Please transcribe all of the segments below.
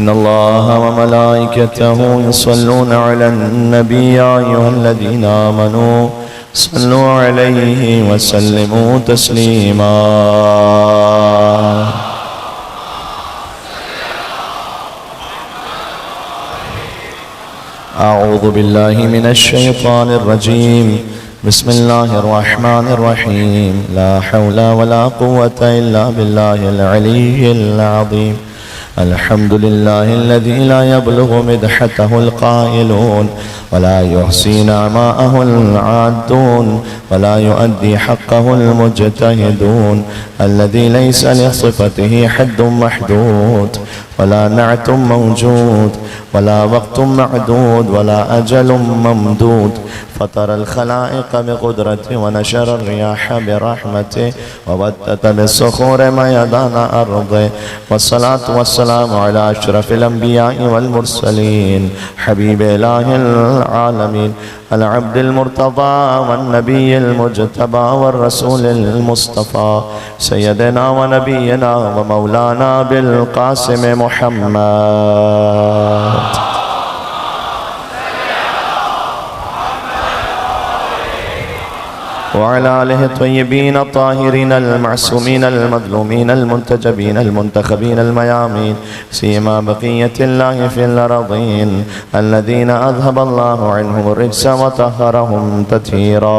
इन्नल्लाह व मलाइकतहु युसल्लूना अलन नबी या अय्युहल्लज़ीना आमनू सल्लू अलैहि व सल्लिमू तस्लीमा। अऊज़ु बिल्लाहि मिनश शैतानिर रजीम। बिस्मिल्लाहिर रहमानिर रहीम। ला हौला वला कुव्वता इल्ला बिल्लाहिल अलिय्यिल अज़ीम। अल्हम्दुलिल्लाहिल्लज़ी ला यब्लुगु मिदहतहुल क़ाइलून वला युहसी नअमाअहुल आद्दून वला युअद्दी हक़्क़हुल मुज्तहिदून अल्लज़ी लैसा लिसिफ़तिही हद्दुम महदूद वला नअतुम मौजूद वला वक़्तुम मअदूद वला अजलुम ममदूद फ़तरल ख़लाइक़ बिक़ुदरतिही व नशरर रियाह बिरहमतिही व बत्तत बिस्सुखूरि मयदान अर्दिही वस्सलातु वस्सलामु अला अशरफिल अंबिया'i वल मुरसलीन हबीब इलाहिल आलमीन अल अब्दिल मुर्तज़ा वन नबिय्यिल मुज्तबा वर रसूलिल मुस्तफ़ा सय्यदना व नबियना व मौलाना बिल क़ासिम मुहम्मद। वअला आलिहि तय्यबीन ताहिरीन अल-मअसूमीन अल-मज़लूमीन अल-मुंतजबीन अल-मुंतखबीन अल-मयामीन सीमा बक़िय्यतिल्लाहि फ़िल अर्ज़ीन अल्लज़ीना अज़हबल्लाहु अन्हुम अर्रिज्स व तह्हरहुम तत्हीरा।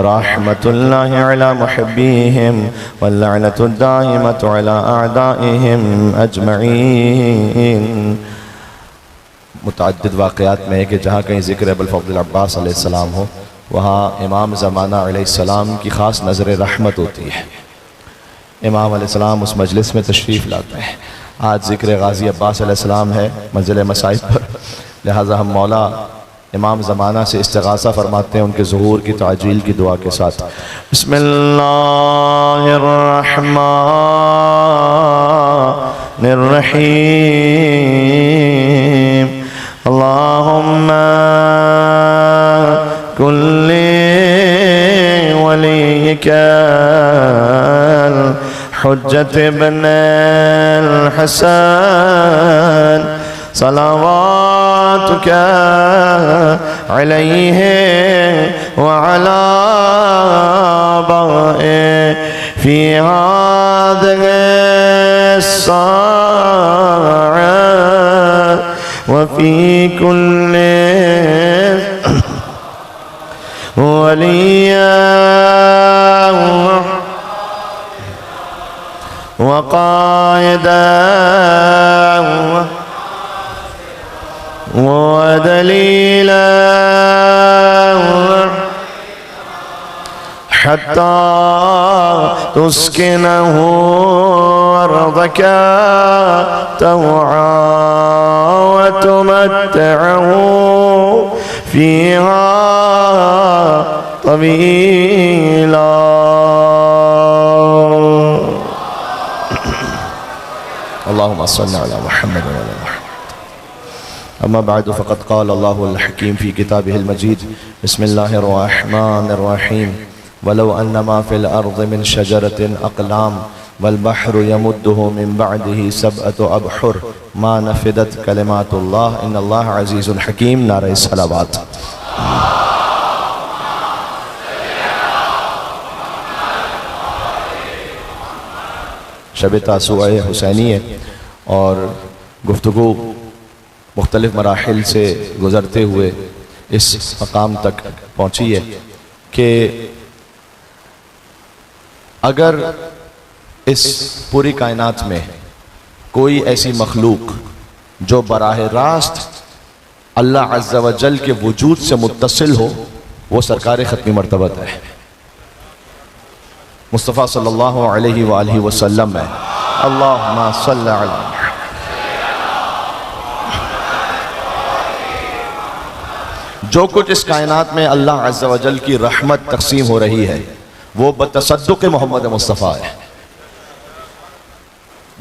रहमतुल्लाहि अला मुहिब्बीहिम वल्लअनतु दाइमतु अला अअदाइहिम अजमईन। मुतअद्दिद वाक़यात में है कि जहाँ कहीं ज़िक्र अबुल फ़ज़ल अब्बास अलैहिस्सलाम हो वहाँ इमाम ज़माना अलैहिस्सलाम की ख़ास नज़र रहमत होती है। इमाम अलैहिस्सलाम उस मजलिस में तशरीफ़ लाते हैं। आज ज़िक्र गाज़ी अब्बास अलैहिस्सलाम है मंज़िल मसाइब पर, लिहाजा हम मौला इमाम ज़माना से इस्तिग़ासा फरमाते हैं उनके ज़ुहूर की ताजील की दुआ के साथ। बिस्मिल्लाहिर्रहमानिर्रहीम। अल्लाहुम्मा कुल्ली वलिय्यिकल हुज्जत इब्नुल हसन सलावातुका अलैहि व अला आबाए फी हाज़िहि अस्साअ व फी कुल्ली वलिय्यन व क़ाइदन वदलीला हत्ता तुस्किनहु अर्दका तवआ व तुमत्तिअहु फीहा तवीला। अल्लाहुम्मा सल्लि अला मुहम्मद व अला मुहम्मद। अम्मा बअद फ़क़द क़ाल अल्लाहुल हकीम फ़ी किताबिहिल मजीद। बिस्मिल्लाहिर रहमानिर रहीम। वलौ अन्नमा फ़िल अर्ज़ि मिन शजरतिन अक़लाम वल बहरु यमुद्दुहु मिन बअदिही सबअतु अबहुर मा नफ़िदत कलिमातुल्लाह इन्नल्लाह अज़ीज़ुन हकीम। नारे सलावत। शब तासुआ हुसैनी है और गुफ्तगू मुख्तलिफ मराहिल से गुज़रते हुए इस मकाम तक पहुँची है कि अगर इस पूरी कायनात में कोई ऐसी मखलूक जो बराह रास्त अल्लाह अज़्ज़ा व जल के वजूद से मुत्तसिल हो वो सरकार ख़त्मी मर्तबत है, मुस्तफ़ा सल्लल्लाहु अलैहि वालैहि वसल्लम है। अल्लाहुम्मा सल्लि अला। जो कुछ इस कायनात में अल्लाह अज़्ज़ा व जल की रहमत तक़सीम हो रही है वो बतसद्दुक़ मोहम्मद मुस्तफ़ा है।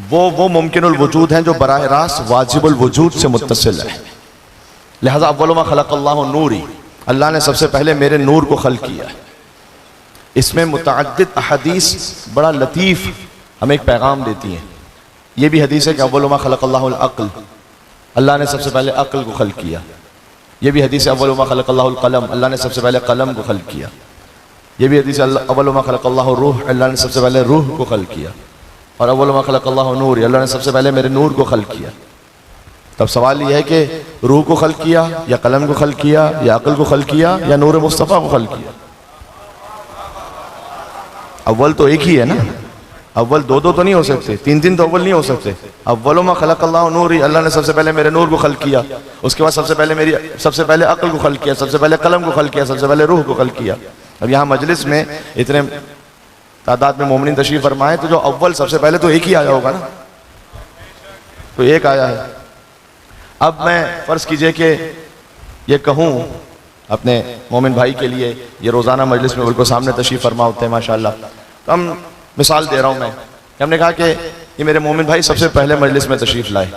वो मुमकिनुल वजूद हैं जो बराह रास्त वाजिबुल वजूद से मुत्तसिल है। लिहाजा अव्वलु मा खलक़ल्लाहु नूरी, अल्लाह ने सबसे पहले मेरे नूर को खल्क़ किया। इसमें मुतअद्दिद अहदीस बड़ा लतीफ़ हमें एक पैगाम देती हैं। ये भी हदीस है कि अव्वलु मा खलक़ल्लाहुल अक़्ल, अल्लाह ने सबसे पहले अक़्ल को खल्क़ किया। ये भी हदीस है अव्वलु मा खलक़ल्लाहुल क़लम, अल्लाह ने सबसे पहले कलम को खल्क़ किया। ये भी हदीस है अव्वलु मा खलक़ल्लाहुर रूह, अल्लाह ने सबसे पहले रूह को खल्क़ किया। और अव्वलु मा खलक़ल्लाहुन नूर, अल्लाह ने सबसे पहले मेरे नूर को खल्क़ किया। तब सवाल यह है कि रूह को खल्क़ किया या कलम को खल्क़ किया या अक़ल को खल्क़ किया या नूर मुस्तफ़ा को खल्क़ किया? अव्वल तो एक ही है ना, अव्वल दो दो तो नहीं हो सकते, तीन तीन तो अव्वल नहीं हो सकते। अव्वलु मा खलक़ल्लाहु नूरी, अल्लाह ने सबसे पहले मेरे नूर को खल्क़ किया, उसके बाद सबसे पहले अक़ल को खल्क़ किया, सबसे पहले कलम को खल्क़ किया, सबसे पहले रूह को खल्क़ किया। अब यहाँ मजलिस में इतने तादाद में मोमिनीन तशरीफ़ फरमाए, तो जो अव्वल सबसे पहले तो एक ही आया होगा ना, तो एक आया है। अब मैं फ़र्ज़ कीजिए कि ये कहूँ अपने मोमिन भाई के लिए, ये रोज़ाना मजलिस में बिल्कुल सामने तशरीफ़ फरमा होते हैं माशाअल्लाह, तो हम मिसाल दे रहा हूँ मैं, हमने कहा कि ये मेरे मोमिन भाई सबसे पहले मजलिस में तशरीफ़ लाए,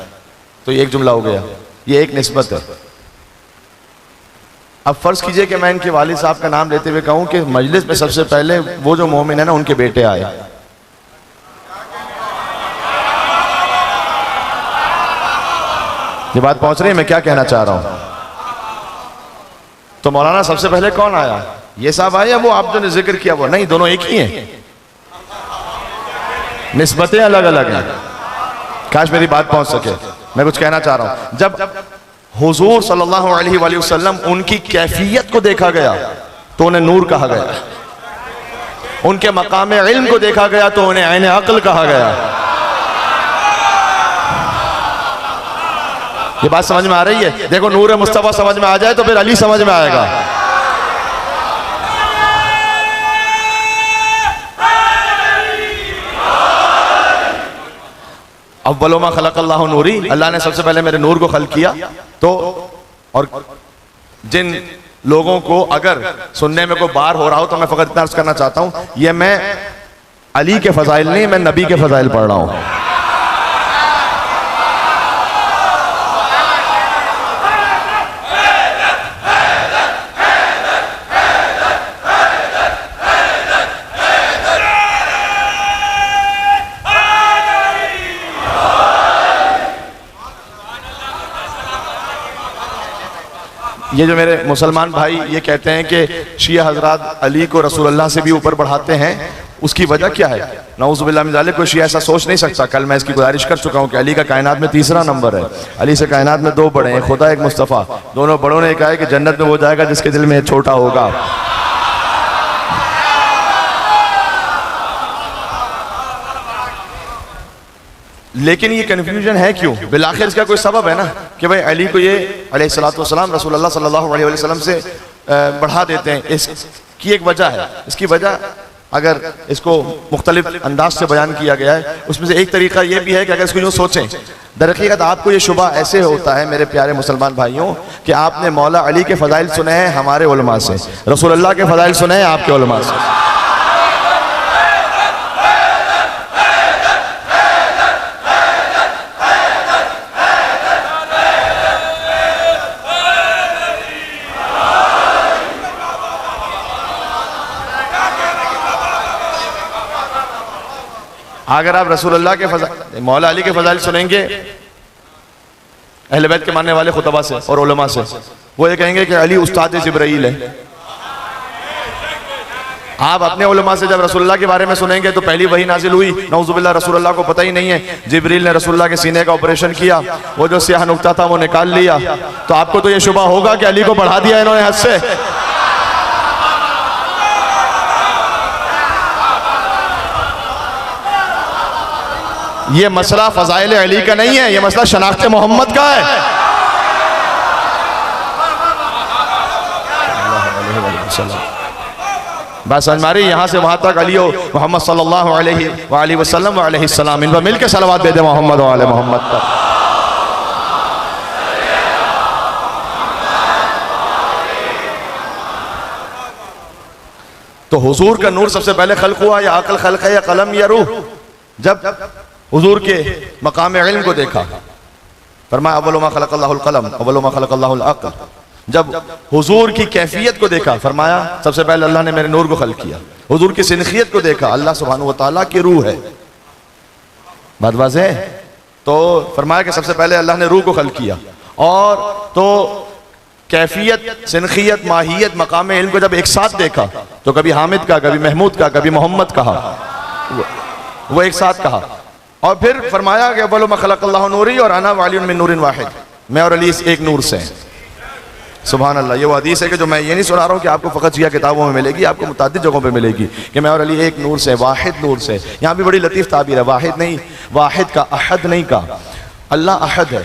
तो ये एक जुमला हो गया, ये एक निस्बत है। अब फ़र्ज़ कीजिए कि मैं इनके वालिद साहब का नाम लेते हुए कहूँ कि मजलिस में सबसे पहले वो जो मोमिन है ना, उनके बेटे आए। ये बात पहुँच रही है मैं क्या कहना चाह रहा हूँ? तो मौलाना सबसे पहले कौन आया? ये साहब आए या वो आप जो ने जिक्र किया वो? नहीं, दोनों एक ही हैं, निस्बतें अलग अलग हैं। काश मेरी बात पहुंच सके। मैं कुछ कहना चाह रहा हूं, जब हुजूर सल्लल्लाहु अलैहि वसल्लम उनकी कैफियत को देखा गया तो उन्हें नूर कहा गया, उनके मकाम इल्म को देखा गया तो उन्हें ऐन अक्ल कहा गया। ये बात समझ में आ रही है? देखो, नूर मुस्तफा समझ में आ जाए तो फिर अली समझ में आएगा। अव्वलु मा खलक़ल्लाहु नूरी, अल्लाह ने सबसे पहले मेरे नूर को खल्क़ किया। तो और जिन लोगों को अगर सुनने में कोई बार हो रहा हो तो मैं फकत इतना अर्ज़ करना चाहता हूं, ये मैं अली के फ़ज़ाइल नहीं, मैं नबी के फ़ज़ाइल पढ़ रहा हूं। ये जो मेरे मुसलमान भाई ये कहते हैं कि शिया हजरात अली को रसूलुल्लाह से भी ऊपर बढ़ाते हैं, उसकी वजह क्या है? नऊज़ु बिल्लाहि मिन ज़ालिक, कोई शिया ऐसा सोच नहीं सकता। कल मैं इसकी गुजारिश कर चुका हूँ कि अली का कायनात में तीसरा नंबर है, अली से कायनात में दो बड़े हैं, खुदा एक मुस्तफ़ा। दोनों बड़ों ने कहा है कि जन्नत में वो जाएगा जिसके दिल में छोटा होगा। लेकिन ये कन्फ्यूजन है क्यों? बिलाखिर इसका कोई सबब है ना कि भाई अली को ये अलैहिस्सलातु वस्सलाम रसूलुल्लाह सल्लल्लाहु अलैहि वसल्लम से बढ़ा देते हैं। इसकी एक वजह है। इसकी वजह अगर इसको मुख्तलिफ अंदाज से बयान किया गया है, उसमें से एक तरीका ये भी है कि अगर इसको यूँ सोचें, दरअसल आपको ये शुबा ऐसे होता है मेरे प्यारे मुसलमान भाइयों कि आपने मौला अली के फ़ज़ाइल सुने हैं हमारे उलमा से, रसूलुल्लाह के फ़ज़ाइल सुने हैं आपके उलमा से। अगर आप रसूलुल्लाह के फ़ज़ाइल, मौला अली के फ़ज़ाइल सुनेंगे अहले बैत के मानने वाले खुतबा से और उलमा से, वो ये कहेंगे कि अली उस्ताद जिब्राईल है। आप अपने उलमा से जब रसूलुल्लाह के बारे में सुनेंगे तो पहली वही नाजिल हुई, नऊज़ु बिल्लाह, रसूलुल्लाह को पता ही नहीं है, जिब्रील ने रसूलुल्लाह के सीने का ऑपरेशन किया, वो जो स्याह नुक्ता था वो निकाल लिया, तो आपको तो ये शुबा होगा कि अली को बढ़ा दिया इन्होंने हद से। ये मसला फ़ज़ाइल अली का नहीं है, ये मसला शनाख्त मोहम्मद का है। बस समझ मारी, यहाँ से वहाँ तक अली मोहम्मद सल्लल्लाहु अलैहि वसल्लम व अलैहिस्सलाम, इन पर मिलकर सलावत दे दे मोहम्मद व आले मोहम्मद पर। तो हुजूर का नूर सबसे पहले खल्क हुआ, या अक़ल खल्क है या कलम या रूह? जब हुजूर के मकाम इल्म को देखा, फरमाया अव्वलु मा खलक़ल्लाहुल क़लम अव्वलु मा खलक़ल्लाहुल अक़ल, जब हुजूर की कैफियत को देखा, फरमाया सबसे पहले अल्लाह ने मेरे नूर को खल्क किया। हुजूर की सिनखियत को देखा, अल्लाह सुब्हानहू व तआला की रूह है, बात वाज़ेह है। तो फरमाया कि सबसे पहले अल्लाह ने रूह को खल्क किया। और तो कैफियत, सिनखियत, माहियत, मकाम इल्म को जब एक साथ देखा तो कभी हामिद का, कभी महमूद का, कभी मोहम्मद कहा, वो एक साथ कहा। और फिर फरमाया कि अव्वलु मा खलक़ल्लाहु नूरी और अना वालियुन मिन नूरिन वाहिद, मैं और अली एक नूर से हैं। सुभान अल्लाह। ये वो हदीस है कि जो मैं ये नहीं सुना रहा हूँ कि आपको फ़कत शिया किताबों में मिलेगी, आपको मुताद्दिद जगहों पे मिलेगी कि मैं और अली एक नूर से, वाहिद नूर से। यहाँ भी बड़ी लतीफ़ ताबीर है, वाहिद नहीं, वाहिद का, अहद नहीं का। अल्लाह अहद है,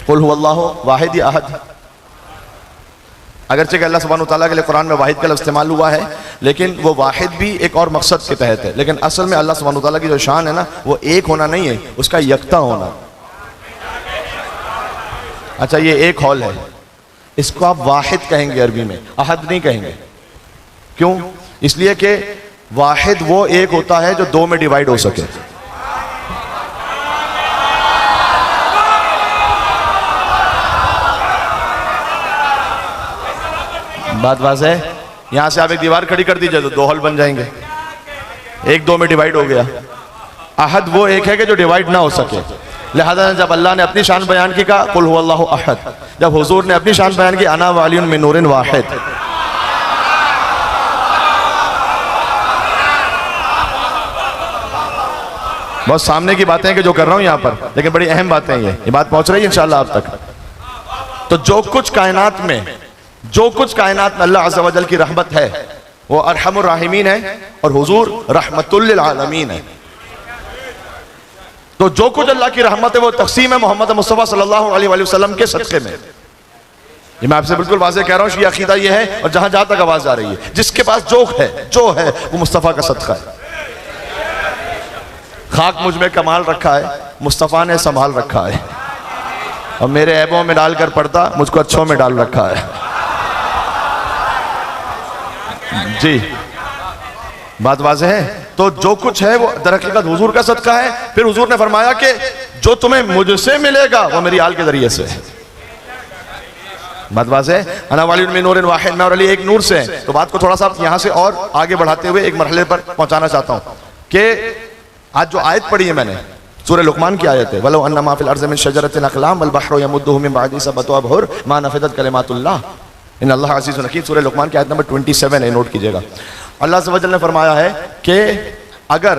कुल हुवल्लाहु वाहिद या अहद। अगरचे कि अल्लाह सुब्हानहू तआला के लिए कुरान में वाहिद का लफ्ज़ इस्तेमाल हुआ है, लेकिन वो वाहिद भी एक और मकसद के तहत है। लेकिन असल में अल्लाह सुब्हानहू तआला की जो शान है ना, वो एक होना नहीं है, उसका यकता होना। अच्छा, ये एक हॉल है, इसको आप वाहिद कहेंगे अरबी में, अहद नहीं कहेंगे। क्यों? इसलिए कि वाहिद वो एक होता है जो दो में डिवाइड हो सके। बात वाज़ेह है। यहां से आप एक दीवार खड़ी कर दीजिए तो दो हॉल बन जाएंगे, एक दो में डिवाइड हो गया। अहद वो एक है कि जो डिवाइड ना हो सके। लिहाजा जब अल्लाह ने अपनी शान बयान की, कहा कुल हुवल्लाहु अहद। जब हुजूर ने अपनी शान बयान की, अना वालियुन मिन नूरिन वाहिद। बहुत सामने की बातें हैं कि जो कर रहा हूं यहां पर, लेकिन बड़ी अहम बातें ये बात पहुंच रही है इंशाअल्लाह आप तक। तो जो कुछ कायनात में अल्लाह अज़्ज़ा व जल की रहमत है, वो अरहमुर राहिमीन है और हुजूर रहमतुल लिल आलमीन है। तो जो कुछ अल्लाह की रहमत है वो तक़सीम है मोहम्मद मुस्तफ़ा सल्लल्लाहु अलैहि वसल्लम के सदक़े में। ये मैं आपसे बिल्कुल वाज़ेह कह रहा हूँ, शिया अक़ीदा ये है। और जहां जहां तक आवाज़ आ रही है, जिसके पास जो है वो मुस्तफ़ा का सदक़ा है। खाक मुझ में कमाल रखा है, मुस्तफ़ा ने संभाल रखा है। और मेरे ऐबों में डालकर पड़ता, मुझको अच्छों में डाल रखा है। जी, बात वाज़ेह है। तो जो कुछ है वो दरहकीकत हुजूर का सदका है। फिर हुजूर ने फरमाया कि जो तुम्हें मुझसे मिलेगा वो मेरी आल के जरिए से है। बात वाज़ेह है। अना वालियुन मिन नूरिन वाहिद, मैं और अली एक नूर से हैं। तो बात को थोड़ा सा यहाँ से और आगे बढ़ाते हुए एक मरहले पर पहुंचाना चाहता हूँ कि आज जो आयत पढ़ी है मैंने, सूरह लुक़मान की आयत है, वलो अन्ना मा फिल अर्ज़ि मिन शजरतिन अक़लाम वल बहरु यमुद्दुहु मिन बअदी सबअति अबहुर मा नफ़िदत कलिमातुल्लाह इन्नल्लाह अज़ीज़ुन हकीम। सूरह लुक़मान की आयत नंबर 27 है, नोट कीजिएगा। अल्लाह अज़्ज़ा व जल ने फरमाया है कि अगर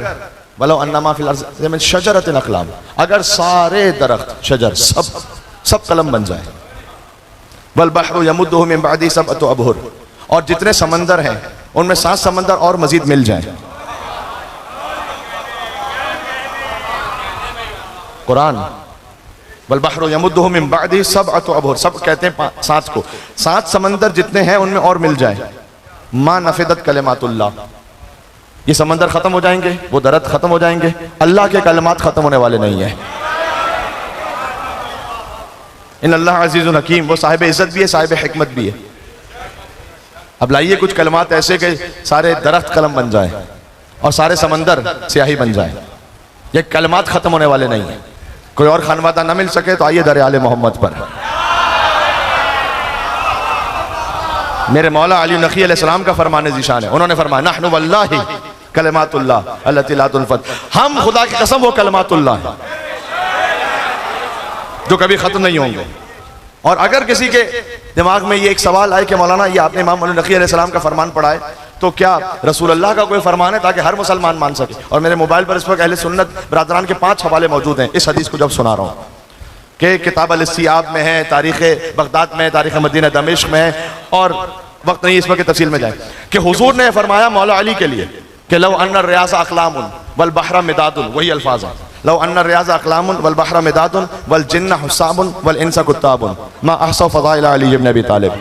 वलो अन्ना मा फिल अर्ज़ि मिन शजरतिन अक़लाम, अगर सारे दरख्त शजर सब कलम बन जाए, वल बहरु यमुद्दुहु मिन बअदी सबअति अबहुर, और जितने समंदर हैं उनमें 7 समंदर और मजीद मिल जाए। कुरान, वल बहरु यमुद्दुहु मिन बअदी सबअति अबहुर, सब कहते हैं 7 को, 7 समंदर जितने हैं उनमें और मिल जाए। मा नफ़िदत कलिमातुल्लाह, ये समंदर खत्म हो जाएंगे, वो दरख्त खत्म हो जाएंगे, अल्लाह के कलमात खत्म होने वाले नहीं है। इन्नल्लाह अज़ीज़ुन हकीम, वो साहिब इज्जत भी है, साहिब हिकमत भी है। अब लाइए कुछ कलमात ऐसे कि सारे दरख्त कलम बन जाए और सारे समंदर स्याही बन जाए। ये कलमात खत्म होने वाले नहीं है। कोई और खानवादा ना मिल सके तो आइए दर आले मोहम्मद पर। मेरे मौला अली नक़ी अलैहिस्सलाम का फरमाने ज़िशान है, उन्होंने फरमाया नहनु वल्लाहि कलिमातुल्लाह अल्लती ला तुनफद, हम खुदा की कसम वो कलिमातुल्लाह है जो कभी खत्म नहीं होंगे। और अगर किसी के दिमाग में ये एक सवाल आए कि मौलाना ये आपने इमाम अली नक़ी अलैहिस्सलाम का फरमान पढ़ा है, तो क्या रसूल अल्लाह का कोई फरमान है ताकि हर मुसलमान मान सके? और मेरे मोबाइल पर इस वक्त अहले सुन्नत बरादरान के 5 हवाले मौजूद हैं इस हदीस को जब सुना रहा हूँ कि किताब अल-इस्तियाब में है, तारीख़ बगदाद में, तारीख़ मदीना दमिश्क में है, और वक्त नहीं इस वक्त तफसील में जाए कि हुजूर ने फरमाया मौला अली के लिए कि लव अन्ना रियाज़ अक़लामुन वल बहरा मिदादुन, वही अल्फाज है, लव अन्ना रियाज़ अक़लामुन वल बहरा मिदादुन वल जिन्न हुस्साबुन वल इंसा कुत्ताबुन मा अहसा फ़ज़ाइल अली इब्न अबी तालिब।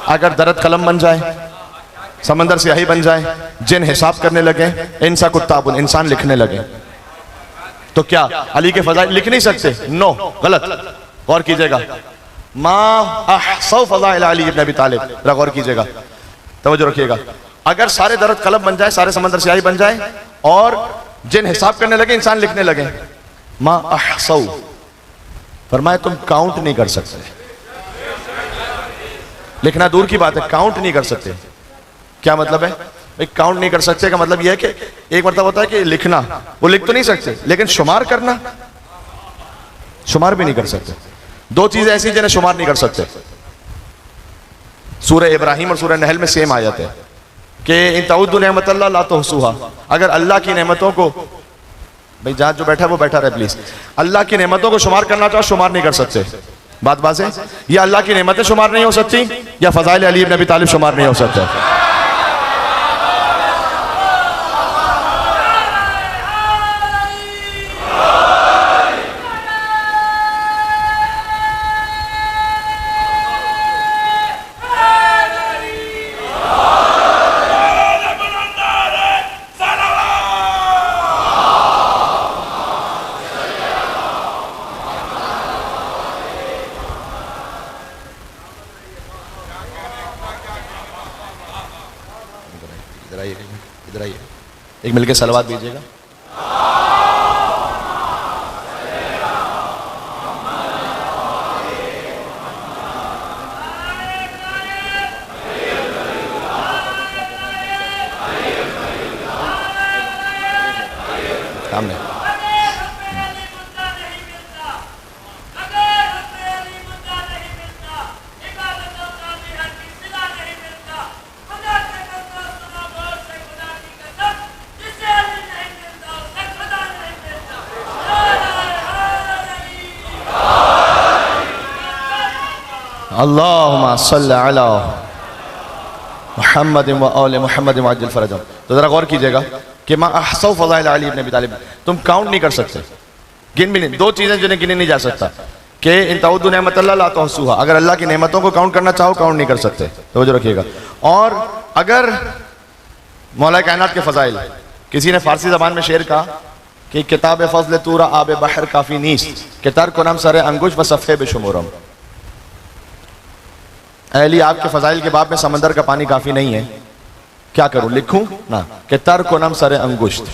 अगर दरख्त कलम बन जाए, समंदर स्याही बन जाए, जिन हिसाब करने लगे, इंसा कुत्ताबुन इंसान लिखने लगे, तो क्या अली के फज़ाइल लिख नहीं सकते? नो, गलत। गौर कीजिएगा, मा अहसा फ़ज़ाइल अली इब्न अबी तालिब, गौर कीजिएगा, तवज्जो रखिएगा। अगर सारे दरख्त कलम बन जाए, सारे समंदर स्याही बन जाए और जिन हिसाब करने लगे, इंसान लिखने लगे, मा अहसा, फरमाया तुम काउंट नहीं कर सकते। लिखना दूर की बात है, काउंट नहीं कर सकते। क्या मतलब है भाई काउंट नहीं कर सकते का मतलब यह है कि एक मतलब होता है कि लिखना, वो लिख तो नहीं सकते, लेकिन शुमार करना, शुमार भी नहीं कर सकते। दो चीजें ऐसी जिन्हें शुमार नहीं कर सकते। सूरह इब्राहिम और सूरह नहल में सेम आयत है कि इन तउद्दु निअमतल्लाह ला तुहसूहा, अगर अल्लाह की नेमतों को, भाई जहां जो बैठा है वो बैठा रहे प्लीज, अल्लाह की नेमतों को शुमार करना चाहो शुमार नहीं कर सकते। बात बात है, या अल्लाह की नेमतें शुमार नहीं हो सकती या फजाइल अली इब्न अबी तालिब शुमार नहीं हो सकता। इधर आइए, एक मिलके सलवात दीजिएगा। सामने अल्लाहुम्मा सल्ली अला मुहम्मद व आले मुहम्मद वअज्जिल फरजहम। तो जरा गौर कीजिएगा कि मा अहसौ फज़ाइल अली इब्न अबी तालिब, तुम काउंट नहीं कर सकते, गिन भी नहीं। दो चीजें जिन्हें गिने नहीं जा सकता कि इन तउद्दु निअमतल्लाह ला तुहसूहा, अगर अल्लाह की नेमतों को काउंट करना चाहो काउंट नहीं कर सकते, तो जो रखिएगा। और अगर मौला कायनात के फजाइल, किसी ने फारसी जबान में शेर कहा कि किताब फज़ल तूरा आब बहर काफी नीस के तर्क नाम सरे अंगुश व सफ़े बेशुमारम। अली आपके फजाइल के बाब में समंदर का पानी काफी नहीं है, क्या करूं, लिखूं ना कि तर्क नाम सरे अंगुश्त।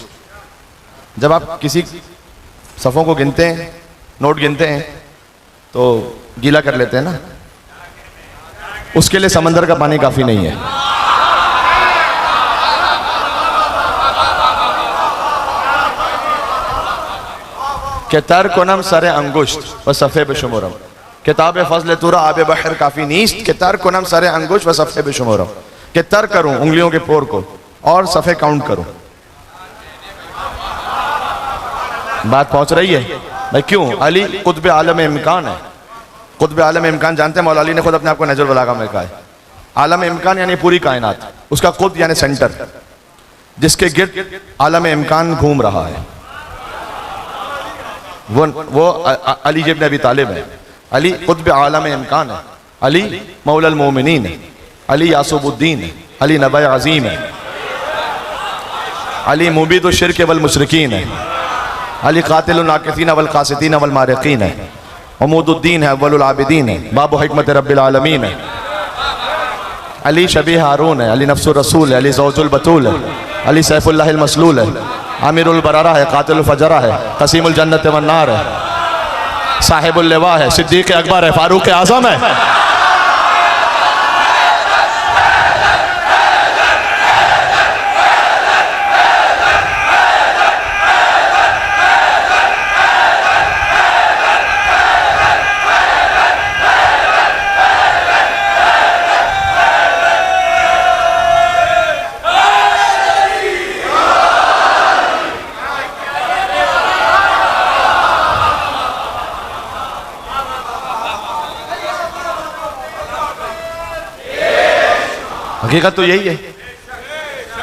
जब आप किसी सफ़ों को गिनते हैं, नोट गिनते हैं, तो गीला कर लेते हैं ना, उसके लिए समंदर का पानी काफी नहीं है। कि तर्क नाम सरे अंगुश्त व सफ़े बेशुमारम, किताब फजल तुरा आब बहर काफी नीस्त के तर को नम सरे अंगुश व सफ़े बेशुमारम, के तर करूं उंगलियों के पोर को और सफ़े काउंट करूं। बात पहुंच रही है भाई? क्यों? अली कुतुब आलम इम्कान है। कुतुब आलम इम्कान जानते हैं? मौला अली ने खुद अपने आप को नजर बलागा में कहा है। आलम इम्कान यानी पूरी कायनात, उसका कुतुब यानी सेंटर, जिसके गिर्द आलम इम्कान घूम रहा है, वो अली इब्न अबी तालिब है। अली कुतुब आलम इम्कान है, अली मौलल मोमिनीन है, अली यासूबुद्दीन है, अली नबी अजीम है, अली मुबीद शिर्क वल मुशरिकीन है, अली कातिल नाकिसीन वल कासितीन वल मारिकीन है, उमूदुद्दीन है, अव्वलुल आबिदीन है, बाबु हिकमत रब्बिल आलमीन है, अली शबी हारून है, अली नफ्सुर रसूल है, अली ज़ौजुल बतूल है, अली सैफुल्लाहिल मसलूल है, आमिरुल बरारा है, कातिलुल फजरा है, कसीमुल जन्नत वन नार है, साहिबुल लिवा है, सिद्दीक अकबर है, फारूक आज़म है। हकीकत तो यही है,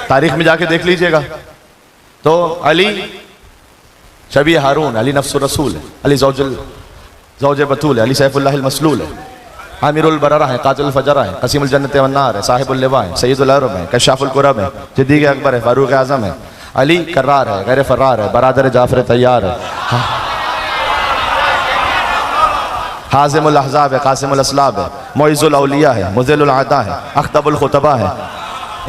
तारीख में जाके देख लीजिएगा। तो अली शबी हारून, अली नफ्सुर रसूल है, अली ज़ौज बतूल है, अली सैफुल्लाहिल मसलूल है, आमिरुल बरारा है, कातिलुल फजरा है, कसीमुल जन्नत वन नार है, साहिबुल लिवा है, सय्यदुल अरब है, कशाफुल कुरब है, सिद्दीक अकबर है, फारूक आज़म है, अली कर्रार है, गैर फर्रार है, बरादर जाफर तैयार है, हाज़िमुल अहज़ाब है, कासिमुल असलाब है, मुइज़ुल औलिया है, मुज़िलुल आदा है, अख्तबुल खुतबा है,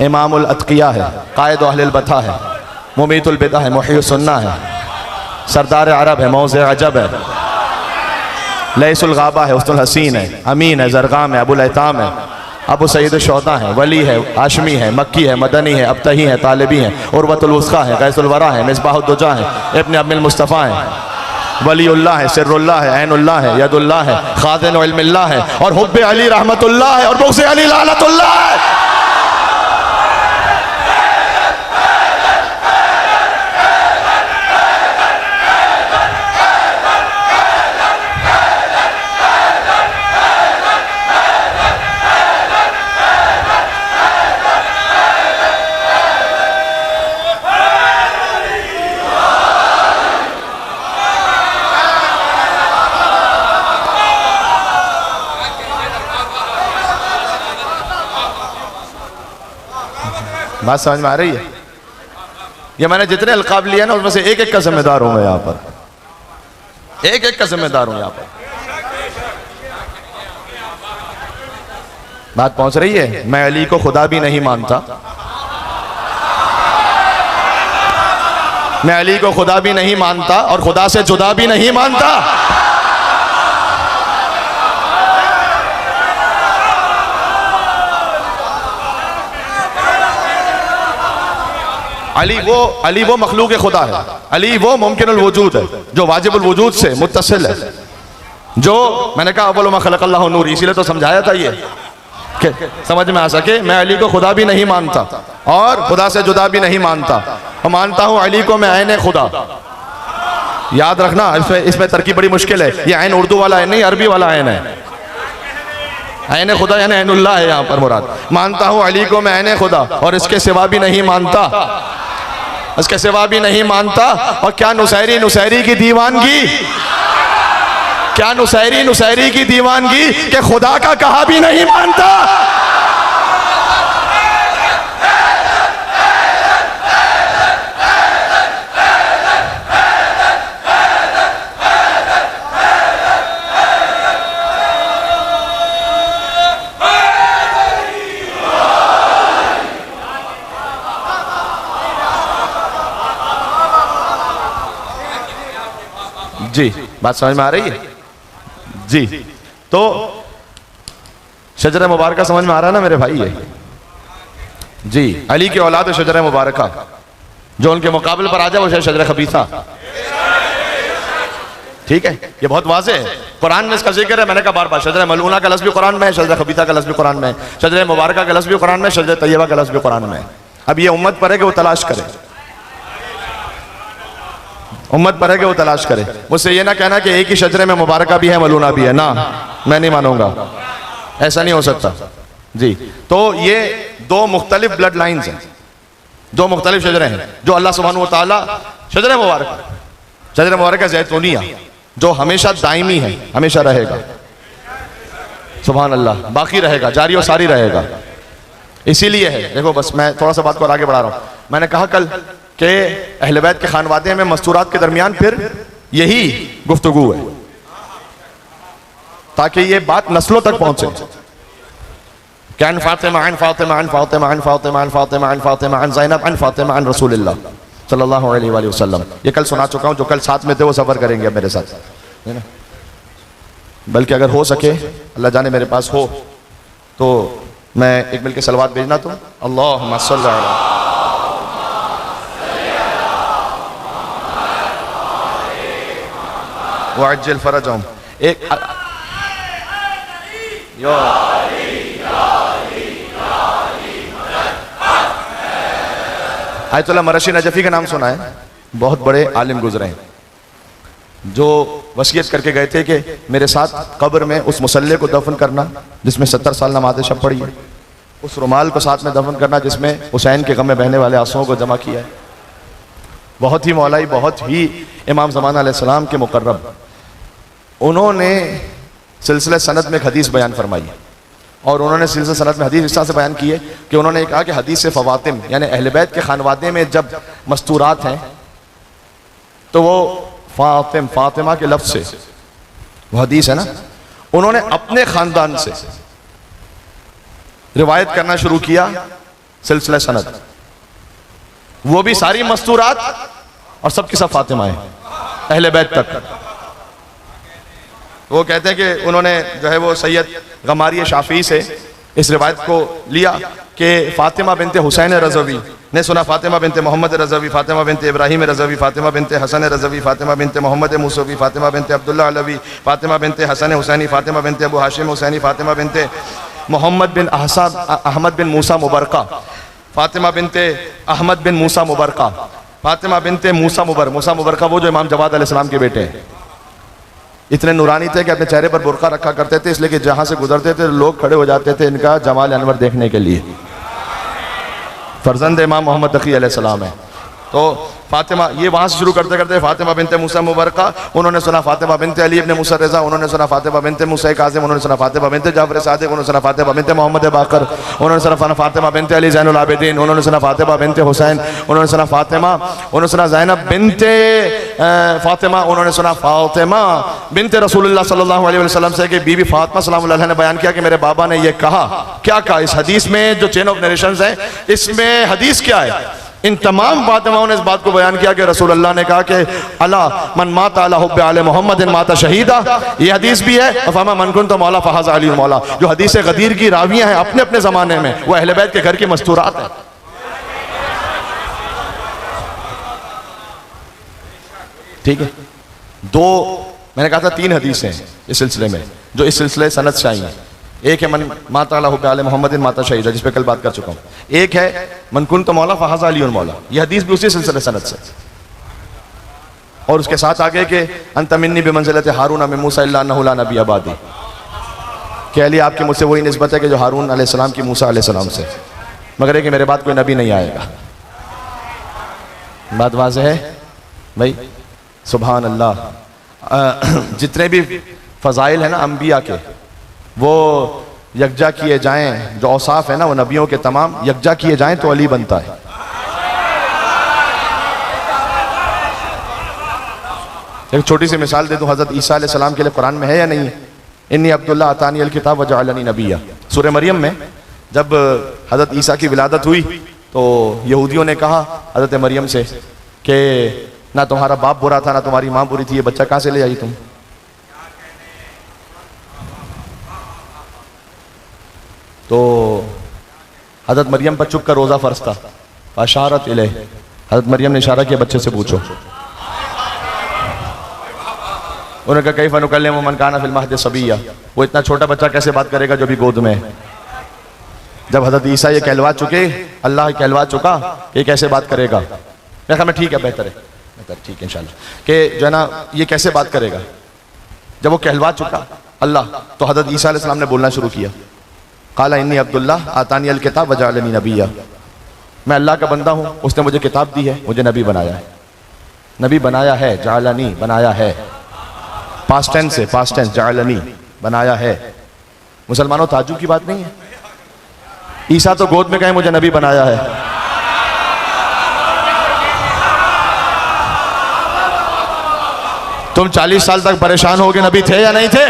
इमामुल अत्किया है, कायद अहलिल बता है, मुमीतुल बिदा है, मुहीयुस सुन्ना है, सरदार अरब है, मौज़े अजब है, लैसुल गाबा है, उस्तुल हसीन है, अमीन है, जरगाम है, अबुल ऐताम है, अबू सईद शोदा है, वली है, आशमी है, मक्की है, मदनी है, अबतही है, तालिबी है, उर्वतुल वुस्का है, गैसुल वरा है, मिसबाहुद्दुजा है, इब्न अब्दुल मुस्तफ़ा है, वलीउल्लाह है, सिर्रुल्लाह है, ऐनुल्लाह है, यदुल्लाह है, खाज़िनु इल्मिल्लाह है, और हुब्बे अली रहमतुल्लाह है, और बुग़्ज़े अली लानतुल्लाह है। बात समझ में आ रही है? ये मैंने जितने अलकाब लिए ना उसमें से एक एक का जिम्मेदार हूं मैं, यहां पर एक एक का जिम्मेदार हूं यहां पर। बात पहुंच रही है? मैं अली को खुदा भी नहीं मानता, मैं अली को खुदा भी नहीं मानता और खुदा से जुदा भी नहीं मानता। अली वो मखलूक खुदा है, अली वो मुमकिनुल वजूद है जो वाजिबुल वजूद से मुत्तसिल है, जो मैंने कहा अव्वलु मा खलक़ल्लाहु नूर, इसीलिए तो समझाया था ये कि समझ में आ सके। मैं अली को खुदा भी नहीं मानता और खुदा से जुदा भी नहीं मानता, और मानता हूं अली को मैं ऐन खुदा। याद रखना, इसमें तरकीब बड़ी मुश्किल है। ये ऐन उर्दू वाला है नहीं, अरबी वाला ऐन है। ऐन खुदा यानी ऐनुल्लाह है यहाँ पर मुराद। मानता हूँ अली को मैं ऐन खुदा और इसके सिवा भी नहीं मानता, इसके सिवा भी नहीं मानता। और क्या नुसैरी की दीवानगी, क्या नुसैरी की दीवानगी कि खुदा का कहा भी नहीं मानता। जी बात समझ में आ रही है? जी तो शजर मुबारका समझ में आ रहा है ना मेरे भाई? ये जी अली की औलाद है शजर मुबारका, जो उनके मुकाबले पर आ जाए वो शजर खबीसा। ठीक है, ये बहुत वाज़ेह है, कुरान में इसका जिक्र है। मैंने कहा बार बार, शजर मलूना का लफ्ज़ भी कुरान में है, शजर खबीसा का लफ्ज़ भी कुरान में है, शजर मुबारका का लफ्ज़ भी कुरान में, शजर तैयबा का लफ्ज़ भी कुरान में है। अब ये उम्मत पर है कि वो तलाश करे, उम्मत पर है कि वो तलाश करे। मुझसे ये ना कहना कि एक ही शजरे में मुबारका भी है मलूना भी है, ना, मैं नहीं मानूंगा, ऐसा नहीं हो सकता। जी तो ये दो मुख्तलिफ ब्लड लाइन्स हैं, दो मुख्तलिफ शजरे हैं जो अल्लाह सुब्हानहू व तआला शजर मुबारक जैतूनिया जो हमेशा दायमी है, हमेशा रहेगा, सुभान अल्लाह, बाकी रहेगा, जारी और सारी रहेगा। इसीलिए है, देखो बस मैं थोड़ा सा बात को और आगे बढ़ा रहा हूँ। मैंने कहा कल कि अहले बैत के खानवादे में मस्तूरात के दरमियान फिर यही गुफ्तगू है, ताकि ये बात नस्लों तक पहुंचे। कैन फातिमा अन फातिमा अन फातिमा अन फातिमा अन फातिमा अन फातिमा अन ज़ैनब अन फातिमा अन रसूलिल्लाह सल्लल्लाहु अलैहि वसल्लम। ये कल सुना चुका हूँ, जो कल साथ में थे वो सफर करेंगे अब मेरे साथ, है ना। बल्कि अगर हो सके, अल्लाह जाने मेरे पास हो, तो मैं एक मिल के सलवात भेजना। तो अल्लाहुम्मा सल्ली अला वअज्जिल फरजहुम। एक आयतुल्लाह मरशी नजफी का नाम सुना है, बहुत बड़े आलिम गुजरे हैं, जो वसीयत करके गए थे कि मेरे साथ कब्र में उस मुसल्ले को दफन करना जिसमें 70 साल नमाज़ शब पढ़ी है, उस रुमाल को साथ में दफन करना जिसमें हुसैन के गम में बहने वाले आंसुओं को जमा किया है। बहुत ही मौलाई, बहुत ही इमाम ज़मान अलैहिस्सलाम के मुकर्रब, उन्होंने सिलसिले सनद में एक हदीस बयान फरमाई है, और उन्होंने सिलसिले सनद में हदीस इस तरह से बयान की है कि उन्होंने कहा कि हदीस फ़वातिम यानी अहले बैत के खानवादे में जब मस्तूरात हैं तो वो फातिम, फातिमा के लफ्ज़ से वो हदीस है ना, उन्होंने अपने ख़ानदान से रिवायत करना शुरू किया सिलसिला सनद, वो भी सारी मस्तूरात और सबकी सब फातिमा है अहले बैत तक। वो कहते हैं कि उन्होंने जो है वो सैयद गमारी शाफी से इस रिवायत को लिया कि फातिमा बिनते हुसैन रज़वी ने सुना फातिमा बिनते मोहम्मद रज़वी, फातिमा बिनते इब्राहिम रज़वी, फातिमा बिनते हसन रज़वी, फातिमा बिनते मोहम्मद मूसवी, फातिमा बिनते अब्दुल्ला अलवी, फातिमा बिनते हसन हुसैनी, फातिमा बिनते अबू हाशिम हुसैनी, फातिमा बिनते मोहम्मद बिन अहमद बिन मूसा मुबरका, फातिमा बिनते अहमद बिन मूसा मुबरका, फातिमा बिनते मूसा मुबरका वो जो इमाम जवाद अलैहिस्सलाम के बेटे हैं। इतने नूरानी थे कि अपने चेहरे पर बुरका रखा करते थे, इसलिए कि जहां से गुजरते थे लोग खड़े हो जाते थे इनका जमाल अनवर देखने के लिए। फर्जंद इमाम मोहम्मद तकी अलैहिस्सलाम है। तो फातिमा, ये वहाँ से शुरू करते करते फातिमा बिनते मूसा मुबरका, उन्होंने सुना फातिमा बिनते अली इब्ने मूसा रज़ा, उन्होंने सुना फातिमा बिनते मूसा काज़िम, उन्होंने सुना फातिमा बिनते जाफर सादिक, उन्होंने सुना फातिमा बिनते मोहम्मद बाकर, उन्होंने सुना फातिमा बिनते अली ज़ैनुल आबिदीन, उन्होंने सुना फातिमा बिनते हुसैन, उन्होंने सुना फातिमा, उन्होंने सुना ज़ैनब बिनते फातिमा, उन्होंने सुना फातिमा बिनते रसूलुल्लाह सल्लल्लाहु अलैहि वसल्लम से कि बीबी फातिमा सलामुल्लाह अलैहा ने बयान किया कि मेरे बाबा ने ये कहा। क्या कहा? इस हदीस में जो चेन ऑफ नरेशंस है इसमें हदीस क्या है? इन तमाम फातिमाओं ने इस बात को बयान किया कि रसूल अल्लाह ने कहा कि अला मन माता अला हुब्बे आले मोहम्मद माता शहीदा। ये हदीस भी है। फमा मन कुन तो मौला फहज़ अली मौला, जो हदीस गदीर की रावियां हैं अपने अपने ज़माने में, वो अहले बैत के घर की मस्तूरात है। ठीक है, दो मैंने कहा था 3 हदीसें हैं इस सिलसिले में जो इस सिलसिले सनद से आई हैं। एक है मन माता अला हुब्बे आले मोहम्मद माता शहीदा, जिस पे कल बात कर चुका हूँ। एक है मन कुन तो मौला फहज़ अली मौला, ये हदीस भी उसी सिलसिले सनद से। और उसके साथ आगे के अंत मिन्नी बिमंज़िलत हारून मिन मूसा इल्ला अन्नहु ला नबी अबादी, कि अली आपकी मुझसे वही निस्बत है कि जो हारून अलैहिस्सलाम की मूसा अलैहिस्सलाम से, मगर है कि मेरे बाद कोई नबी नहीं आएगा। बात वाज़ेह है भाई? सुभान अल्लाह। जितने भी फ़ज़ाइल है ना अम्बिया के, वो यकजा किए जाएं, जो औसाफ है ना वो नबियों के तमाम यकजा किए जाएं तो अली बनता है। एक छोटी सी मिसाल दे दूं, हज़रत ईसा अलैहिस्सलाम के लिए कुरान में है या नहीं है? इन्नी अब्दुल्लाह अतानी अल किताब व जअलनी नबिय्या। सूरह मरियम में जब हज़रत ईसा की विलादत हुई तो यहूदियों ने कहा हज़रत मरियम से कि ना तुम्हारा बाप बुरा था ना तुम्हारी माँ बुरी थी, ये बच्चा कहाँ से ले आई तुम? तो हज़रत मरियम पर चुप का रोज़ा फ़र्ज था। अशारत इले, हज़रत मरियम ने इशारा किया बच्चे से पूछो। उन्होंने कहा कैफ़ नुकल्लिमु मन काना फ़िल महद सबिय्या, वो इतना छोटा बच्चा कैसे बात करेगा जो भी गोद में है? जब हज़रत ईसा ये कहलवा चुके, अल्लाह कहलवा चुका, ये कैसे बात करेगा? मैं कहा मैं ठीक है, बेहतर है, बेहतर, ठीक है इंशाल्लाह, कि जो है ना ये कैसे बात करेगा? जब वो कहलवा चुका अल्लाह, तो हज़रत ईसा अलैहिस्सलाम ने बोलना शुरू किया, काला इन्नी अब्दुल्लाह आतानी अल किताब व जअलनी नबिय्या, मैं अल्लाह का बंदा हूँ, उसने मुझे किताब दी है, मुझे नबी बनाया है। नबी बनाया है, जअलनी बनाया है, पास्ट टेंस से, पास्ट टेंस, जअलनी बनाया है। मुसलमानों ताज्जुब की बात नहीं है? ईसा तो गोद में कहे मुझे नबी बनाया है। तुम 40 साल तक परेशान हो गए, नबी थे या नहीं थे?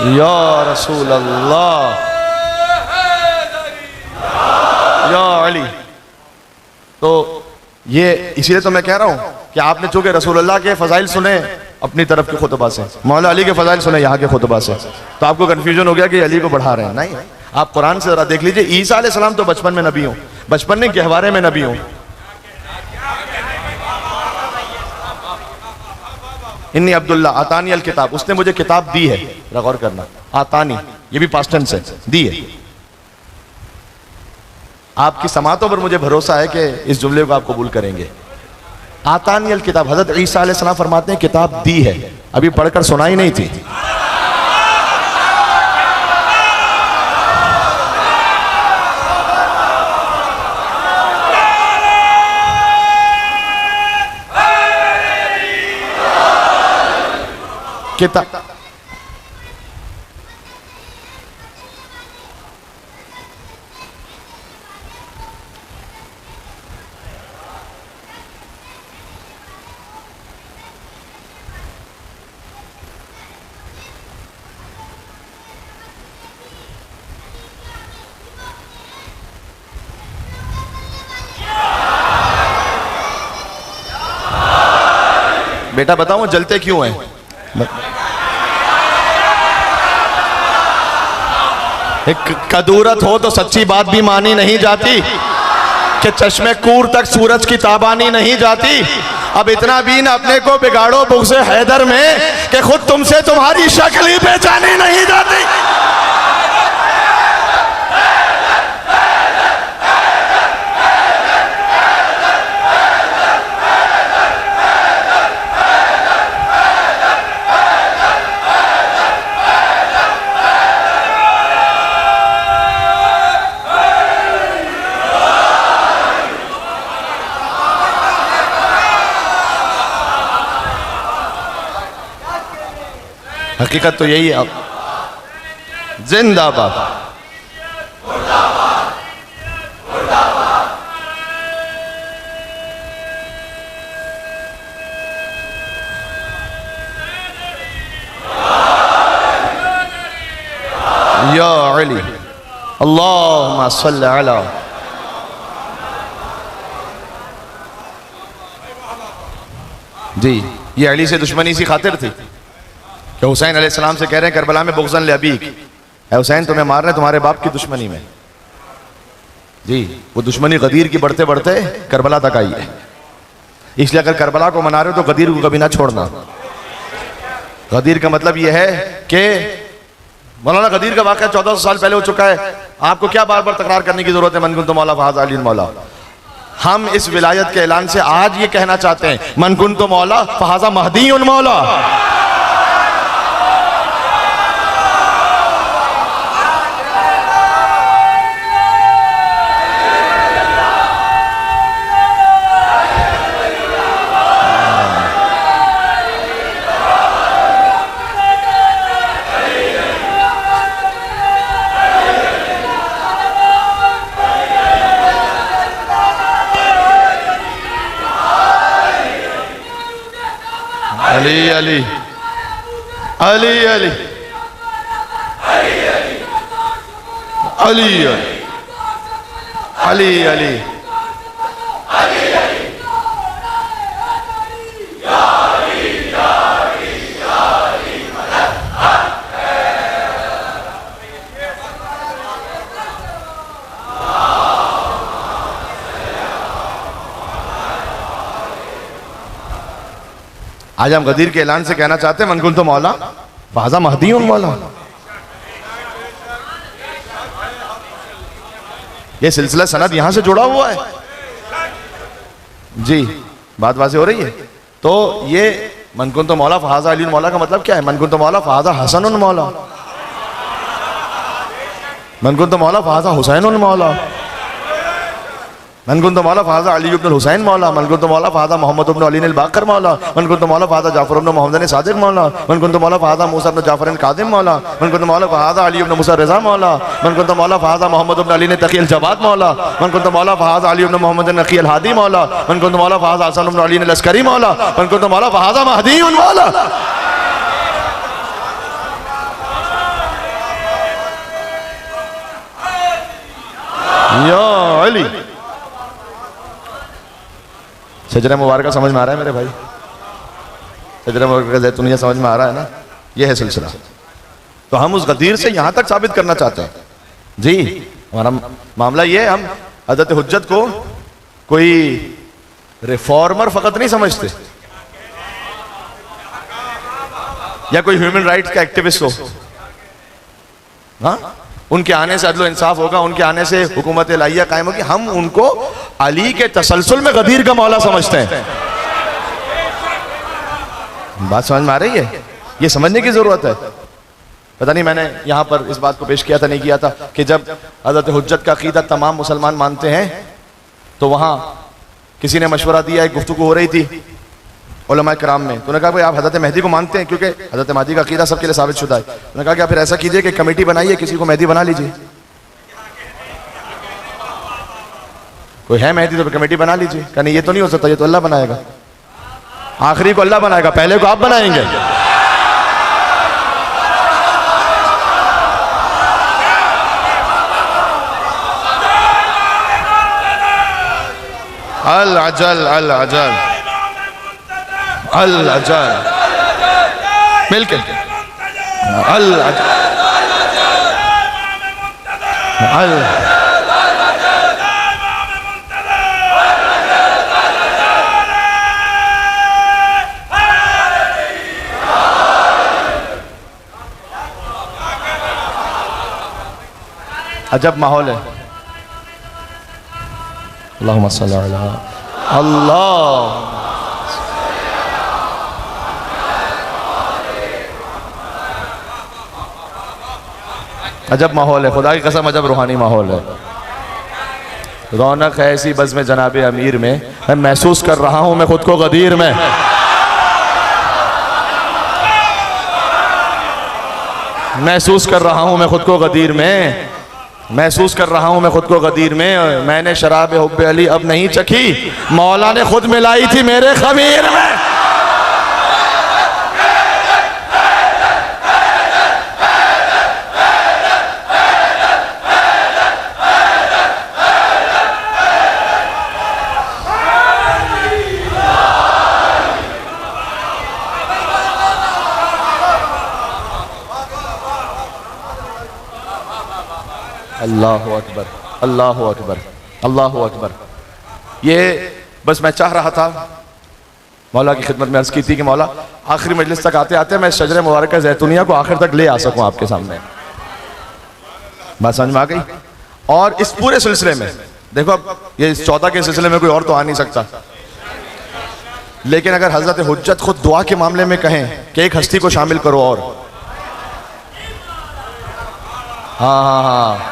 या रसूल अल्लाह, या अली। तो ये इसीलिए तो मैं कह रहा हूँ कि आपने चूंकि रसूल अल्लाह के फ़ज़ाइल सुने अपनी तरफ के खुतबा से, मौला अली के फ़ज़ाइल सुने यहाँ के खुतबा से, तो आपको कन्फ्यूजन हो गया कि अली को बढ़ा रहे हैं। नहीं, आप कुरान से ज़रा देख लीजिए। ईसा अलैहिस्सलाम तो बचपन में नबी हूँ, बचपन में गहवारे में नबी हूँ। इन्नी अब्दुल्ला आतानी अल किताब, उसने मुझे किताब दी है। गौर करना, आतानी ये भी पास्ट टेंस है, दी है। आपकी समातों पर मुझे भरोसा है कि इस जुमले को आप कबूल करेंगे। आतानी अल किताब, हज़रत ईसा अलैहिस्सलाम फरमाते हैं किताब दी है, अभी पढ़कर सुनाई नहीं थी। किताब बेटा बताओ जलते क्यों हैं? एक कदूरत हो तो सच्ची बात भी मानी नहीं जाती कि चश्मे कूर तक सूरज की ताबानी नहीं जाती। अब इतना भी न अपने को बिगाड़ो बुग़्ज़ हैदर में कि खुद तुमसे तुम्हारी शक्ल ही पहचानी नहीं जाती। हकीकत तो यही है। अब जिंदाबाद। या अली अल्लाहुम्मा सल्लि अला। जी, ये अली से दुश्मनी सी खातिर थी कि हुसैन अलैहिस्सलाम से कह रहे हैं करबला में बुग़्ज़न लिअबीक, है हुसैन तुम्हें मार रहे हैं तुम्हारे बाप की दुश्मनी में। जी, वो दुश्मनी गदीर की बढ़ते बढ़ते करबला तक आई है। इसलिए अगर करबला को मना रहे हो तो गदीर को कभी ना छोड़ना। गदीर का मतलब यह है कि मौलाना गदीर का वाक़या 1400 साल पहले हो चुका है, आपको क्या बार बार तकरार करने की जरूरत है? मन कुंतु मौला फहाज़ा अली मौला। हम इस विलायत के ऐलान से आज ये कहना चाहते हैं, मन कुंतु मौला फहाज़ा महदी मौला। अली अली अली अली अली अली अली आज हम गदीर के ऐलान से कहना चाहते हैं, मन कुंतु मौला फहाज़ा महदी मौला। ये सिलसिला सनद यहां से जुड़ा हुआ है। जी, बात वाज़ेह हो रही है। तो ये मन कुंतु मौला फहाज़ा अली मौला का मतलब क्या है? मन कुंतु मौला फहाज़ा हसन मौला, मन कुंतु मौला फहाज़ा हुसैन मौला, मन कुंतु मौला फहाज़ा अली इब्न हुसैन मौला, मन कुंतु मौला फहाज़ा मोहम्मद इब्न अली अल बाकर मौला, मन कुंतु मौला फहाज़ा जाफर इब्न मोहम्मद सादिक मौला, मन कुंतु मौला फहाज़ा मूसा इब्न जाफर कादिम मौला, मन कुंतु मौला फहाज़ा अली इब्न मूसा रज़ा मौला, मन कुंतु मौला फहाज़ा मोहम्मद इब्न अली तकी अल जवाद मौला, मन कुंतु मौला फहाज़ा अली इब्न मोहम्मद नकी अल हादी मौला, मन कुंतु मौला फहाज़ा हसन इब्न अली लश्करी मौला, मन कुंतु मौला फहाज़ा महदी मौला। या अली। शजरा मुबारक समझ में आ रहा है मेरे भाई? शजरा मुबारक का ज़ैतूनिया समझ में आ रहा है ना? ये है सिलसिला। तो हम उस गदीर से यहां तक साबित करना चाहते हैं। जी, हमारा मामला ये है, हम हज़रत हुज्जत को कोई रिफॉर्मर फकत नहीं समझते या कोई ह्यूमन राइट्स का एक्टिविस्ट हो। हाँ, उनके आने से अदल इंसाफ होगा, उनके आने से हुकूमत इलाहिया कायम होगी। हम उनको अली के तसलसल में गदीर का मौला समझते हैं। बात समझ में आ रही है? ये समझने की जरूरत है। पता नहीं मैंने यहाँ पर इस बात को पेश किया था नहीं किया था कि जब हज़रत हुज्जत का अकीदा तमाम मुसलमान मानते हैं तो वहाँ किसी ने मशवरा दिया, एक गुफ्तगू हो रही थी उलमा कराम में। तो उन्होंने कहा भाई आप हज़रत मेहदी को मानते हैं क्योंकि हज़रत मेहदी का अकीदा सबके लिए साबित शुदा है। उन्होंने कहा कि आप फिर ऐसा कीजिए कि कमेटी बनाइए, किसी को मेहदी बना लीजिए। कोई है मेहदी तो फिर कमेटी बना लीजिए। कहा नहीं, ये तो नहीं हो सकता, ये तो अल्लाह बनाएगा, आखिरी को अल्लाह बनाएगा, पहले को आप बनाएंगे। अल अजल अल अजल अल अजल मिलके अल अजल अल अजब माहौल है। अल्लाहुम्मा सल्ली अला अल्लाह। अजब माहौल है, खुदा की कसम अजब रूहानी माहौल है। रौनक है ऐसी बज़्म जनाब अमीर में, मैं महसूस कर रहा हूं मैं खुद को गदीर में। महसूस कर रहा हूं मैं खुद को गदीर में, महसूस कर रहा हूं मैं खुद को गदीर में। मैंने शराब हुब्बे अली अब नहीं चखी, मौला ने खुद मिलाई थी मेरे खमीर में। अल्लाहु अकबर, अल्लाहु अकबर, अल्लाहु अकबर। ये बस मैं चाह रहा था, मौला की खिदमत में अर्ज की थी कि मौला आखिरी मजलिस तक आते आते मैं शजर मुबारक जैतूनिया को आखिर तक ले आ सकूं आपके सामने। बात समझ में आ गई। और इस पूरे सिलसिले में देखो, अब ये इस 14 के सिलसिले में कोई और तो आ नहीं सकता, लेकिन अगर हजरत हुज्जत खुद दुआ के मामले में कहें कि एक हस्ती को शामिल करो, और हाँ हाँ हाँ,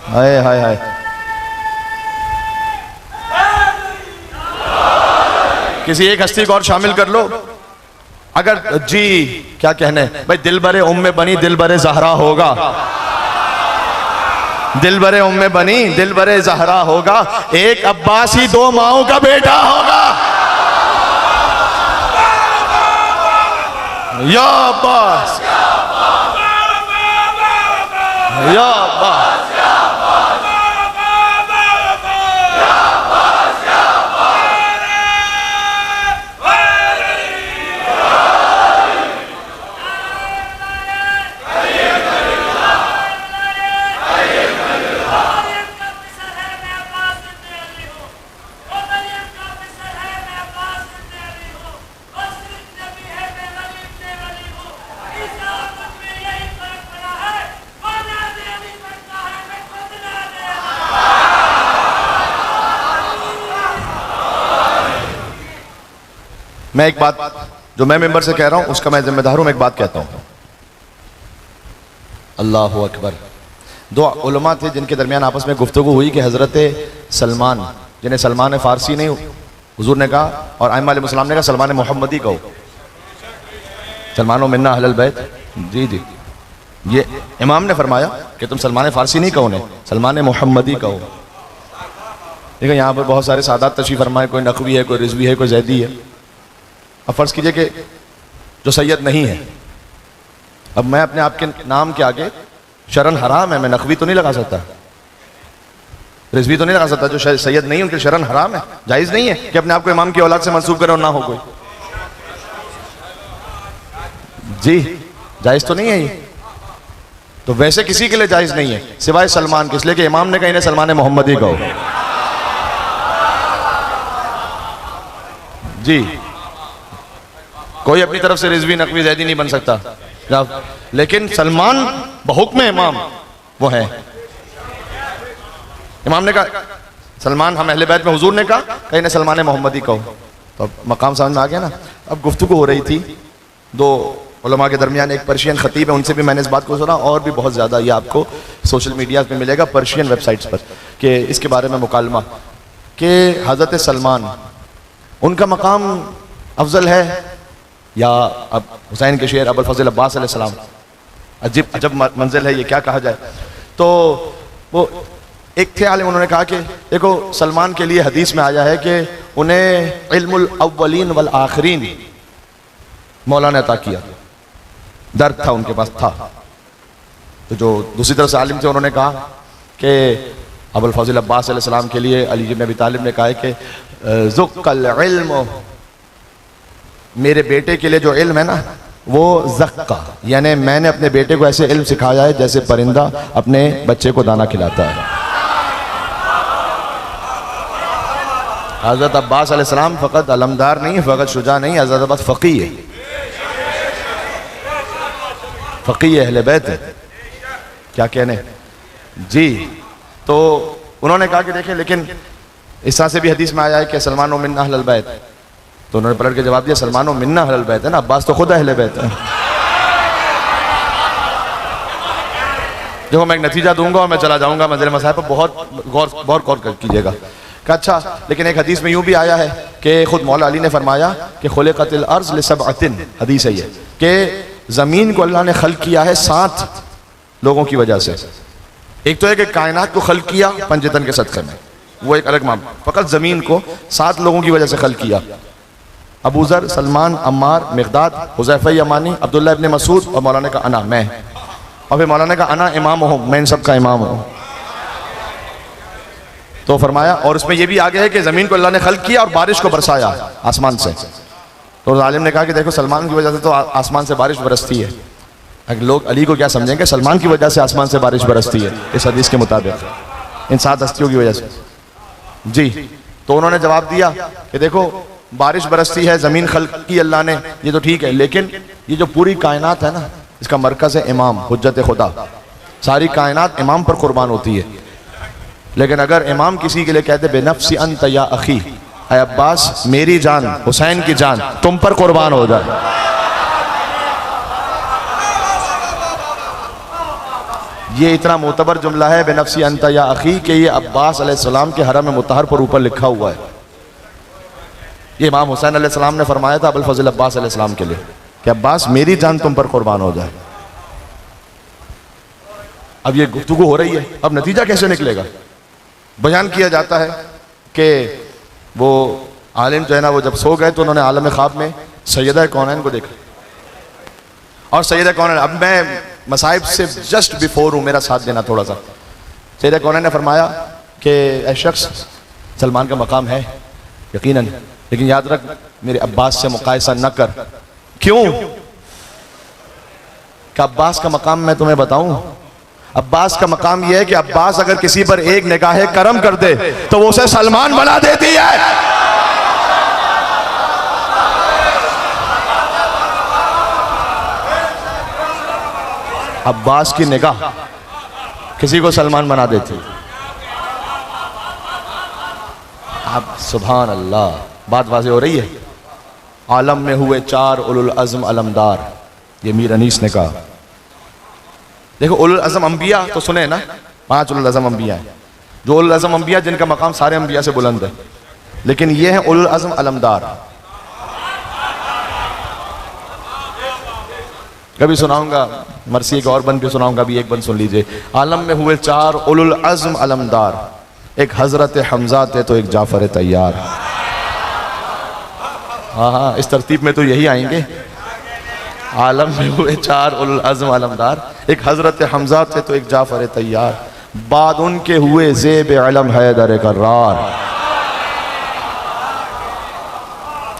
हाय हाय हाय, किसी एक हस्ती को और शामिल कर लो। अगर जी क्या कहने भाई, दिल बरे उम्मे बनी दिल बरे ज़हरा होगा, दिल बरे उम्मे बनी दिल बरे ज़हरा होगा, एक अब्बास ही 2 माओं का बेटा होगा। या अब्बास या अब्बास, मैं एक बात जो मैं मेंबर से कह रहा हूं उसका मैं जिम्मेदार हूं, मैं एक बात कहता हूं। अल्लाहु अकबर। 2 उलमा थे जिनके दरमियान आपस में गुफ्तगू हुई कि हजरत सलमान, जिन्हें सलमान फारसी नहीं हुजूर ने कहा, और आइम्मा अलैहिस्सलाम ने कहा सलमान मोहम्मदी कहो, सलमान मिन्ना अहलुल बैत। जी जी, ये इमाम ने फरमाया कि तुम सलमान फारसी नहीं कहो, उन्हें सलमान मोहम्मदी कहो। देखो यहाँ पर बहुत सारे सादात तशरीफ फरमाए, कोई नकवी है, कोई रिजवी है, कोई जैदी है। अब फर्ज कीजिए कि जो सैयद नहीं है, अब मैं अपने आप के नाम के आगे शरन हराम है, मैं नकवी तो नहीं लगा सकता, रिजवी तो नहीं लगा सकता। जो सैयद नहीं है उनके शरन हराम है, जायज़ नहीं है कि अपने आप को इमाम की औलाद से मंसूब करे और ना हो कोई। जी जायज़ तो नहीं है ये, तो वैसे किसी के लिए जायज़ नहीं है सिवाय सलमान के, इसलिए कि इमाम ने कहा इन्हें सलमान मोहम्मदी कहो। जी, कोई अपनी तरफ से रिजवी नकवी जैदी नहीं बन सकता, लेकिन सलमान बहुक्म इमाम वो है। इमाम ने कहा सलमान, हम अहले बैत में हुजूर ने कहा कहीं ने सलमान मोहम्मदी कहो, तो अब मकाम समझ में आ गया ना। अब गुफ्तगू हो रही थी 2 उलमा के दरमियान, एक पर्शियन खतीब है, उनसे भी मैंने इस बात को सुना, और भी बहुत ज़्यादा ये आपको सोशल मीडिया पे मिलेगा, पर्शियन वेबसाइट्स पर, कि इसके बारे में मुकालमा कि हज़रत सलमान उनका मकाम अफजल है या अब हुसैन के शेर अबुल फजल अब्बास अलैहिस्सलाम। अजीब अजब मंजिल है ये, क्या कहा जाए। तो वो एक थे आलिम, उन्होंने कहा कि देखो सलमान के लिए हदीस में आया है कि उन्हें इल्मुल अव्वलीन वल आखिरीन मौला ने अता किया, दर्द था उनके पास था। तो जो दूसरी तरफ से आलिम थे उन्होंने कहा कि अबुल फज़ल अब्बास अलैहिस्सलाम के लिए अली इब्न अबी तालिब ने कहा है कि ज़ुक्कल इल्म, मेरे बेटे के लिए जो इल्म है ना वो ज़क्का, यानी मैंने अपने बेटे को ऐसे इल्म सिखाया है जैसे परिंदा अपने बच्चे को दाना खिलाता है। हज़रत अब्बास अलैहिस्सलाम फ़कत अलमदार नहीं है, फ़कत शुजा नहीं, हज़रत अब्बास फ़क़ी है, फ़क़ी अहले बैत है। क्या कहने जी। तो उन्होंने कहा कि देखें, लेकिन इस तरह से भी हदीस में आया है कि सलमान मिन्ना अहलुल बैत, तो उन्होंने पलट के जवाब दिया सलमान मिन्ना अहलुल बैत है ना, अब्बास तो खुद अहले बैत है। देखो मैं एक नतीजा दूंगा और मैं चला जाऊंगा मंज़िल मसाइब पर, बहुत गौर कीजिएगा। अच्छा, लेकिन एक हदीस में यूं भी आया है कि खुद मौला अली ने फरमाया कि खुलिक़तिल अर्ज़ लिसबअतिन, हदीस है ये कि ज़मीन को अल्लाह ने खल्क़ किया है 7 लोगों की वजह से। एक तो है कि कायनात को खल्क़ किया पंजतन के सदक़े में, वो एक अलग मामला, फ़कत ज़मीन को 7 लोगों की वजह से खल्क़ किया। अबू ज़र, सलमान, अम्मार, मिक़दाद, हुज़ैफ़ा यमानी, अब्दुल्लाह इब्न मसूद और मौलाना का अना, मैं, और फिर मौलाना का अना इमाम हूँ, मैं इन सब का इमाम हूँ। तो फरमाया, और उसमें यह भी आ गया है कि ज़मीन को अल्लाह ने खल्क़ किया और बारिश को बरसाया आसमान से। तो आलिम ने कहा कि देखो सलमान की वजह से तो आसमान से बारिश बरसती है। अगर लोग अली को क्या समझेंगे, सलमान की वजह से आसमान से बारिश बरसती है इस हदीस के मुताबिक, इन 7 हस्तियों की वजह से जी। तो उन्होंने जवाब दिया कि देखो बारिश बरसती है, ज़मीन खल्क़ की अल्लाह ने, ये तो ठीक है, लेकिन ये जो पूरी कायनात है ना, इसका मरकज़ है इमाम, हुज्जत खुदा। सारी कायनात इमाम पर कुर्बान होती है। लेकिन अगर इमाम किसी के लिए कहते बेनफ्सी अंत या अखी, ऐ अब्बास मेरी जान, हुसैन की जान तुम पर कुर्बान हो जाए, ये इतना मोतबर जुमला है बेनफ्सी अंत या अखी कि ये अब्बास अलैहिस्सलाम के हरम मुतहर पर ऊपर लिखा हुआ है। ये इमाम हुसैन अलैहिस्सलाम ने फरमाया था अबुल फज़ल अब्बास अलैहिस्सलाम के लिए कि अब्बास मेरी जान तुम पर कुर्बान हो जाए। अब ये गुफ्तगू हो रही है, अब नतीजा कैसे निकलेगा? बयान किया जाता है कि वो आलिम जो है ना, वो जब सो गए तो उन्होंने आलम ख्वाब में सैयदा कौनैन को देखा, और सैयदा कौनैन, अब मैं मसाइब से जस्ट बिफोर हूँ, मेरा साथ देना थोड़ा सा। सैयदा कौनैन ने फरमाया कि ऐ शख्स, सलमान का मकाम है यकीनन, लेकिन याद रख मेरे अब्बास से मुकायसा न कर। क्यों? कि अब्बास का मकाम मैं तुम्हें बताऊं, अब्बास का मकाम यह है कि अब्बास अगर किसी पर एक निगाह करम कर दे तो वो उसे सलमान बना देती है। अब्बास की निगाह किसी को सलमान बना देती। अब सुभान अल्लाह, बात वाज़ेह हो रही है। आलम में हुए 4 उलुल अज़्म अलमदार, ये मीर अनीस ने कहा। देखो उलुल अज़्म अंबिया तो सुने ना, 5 उलुल अज़्म अंबिया हैं, जो उलुल अज़्म अंबिया जिनका मकाम सारे अंबिया से बुलंद है, लेकिन ये हैं उलुल अज़्म अलमदार। कभी सुनाऊंगा, मरसी एक और बन के सुनाऊंगा, अभी एक बन सुन लीजिए। आलम में हुए 4 उलुल अज़्म अलमदार, एक हजरत हमजा थे तो एक जाफर तैयार। हाँ हाँ, इस तरतीब में तो यही आएंगे। आलम में हुए 4 उलुल अज़्म अलमदार, एक हजरत हमजा थे तो एक जाफर तैयार, बाद उनके हुए ज़ेब अलम हैदर कर्रार।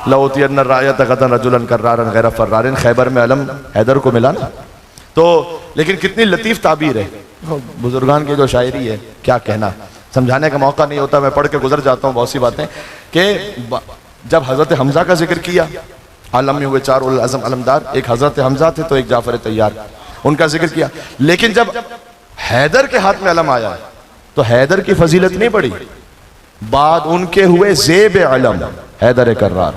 लौतियन रायत गदन रजुलन कर्रारन गैर फर्रारिन, खैबर में अलम हैदर को मिला ना। तो लेकिन कितनी लतीफ़ ताबीर है बुजुर्गान की जो शायरी है, क्या कहना, समझाने का मौका नहीं होता, मैं पढ़ के गुजर जाता हूँ बहुत सी बातें। कि जब हजरत हमजा का जिक्र किया, आलम में हुए 4 उलुल अज़्म अलमदार, एक हजरत हमजा थे तो एक जाफर तैयार, उनका जिक्र किया। लेकिन जब हैदर के हाथ में अलम आया तो हैदर की फजीलत नहीं बढ़ी, बाद उनके हुए ज़ेब अलम हैदर कर्रार,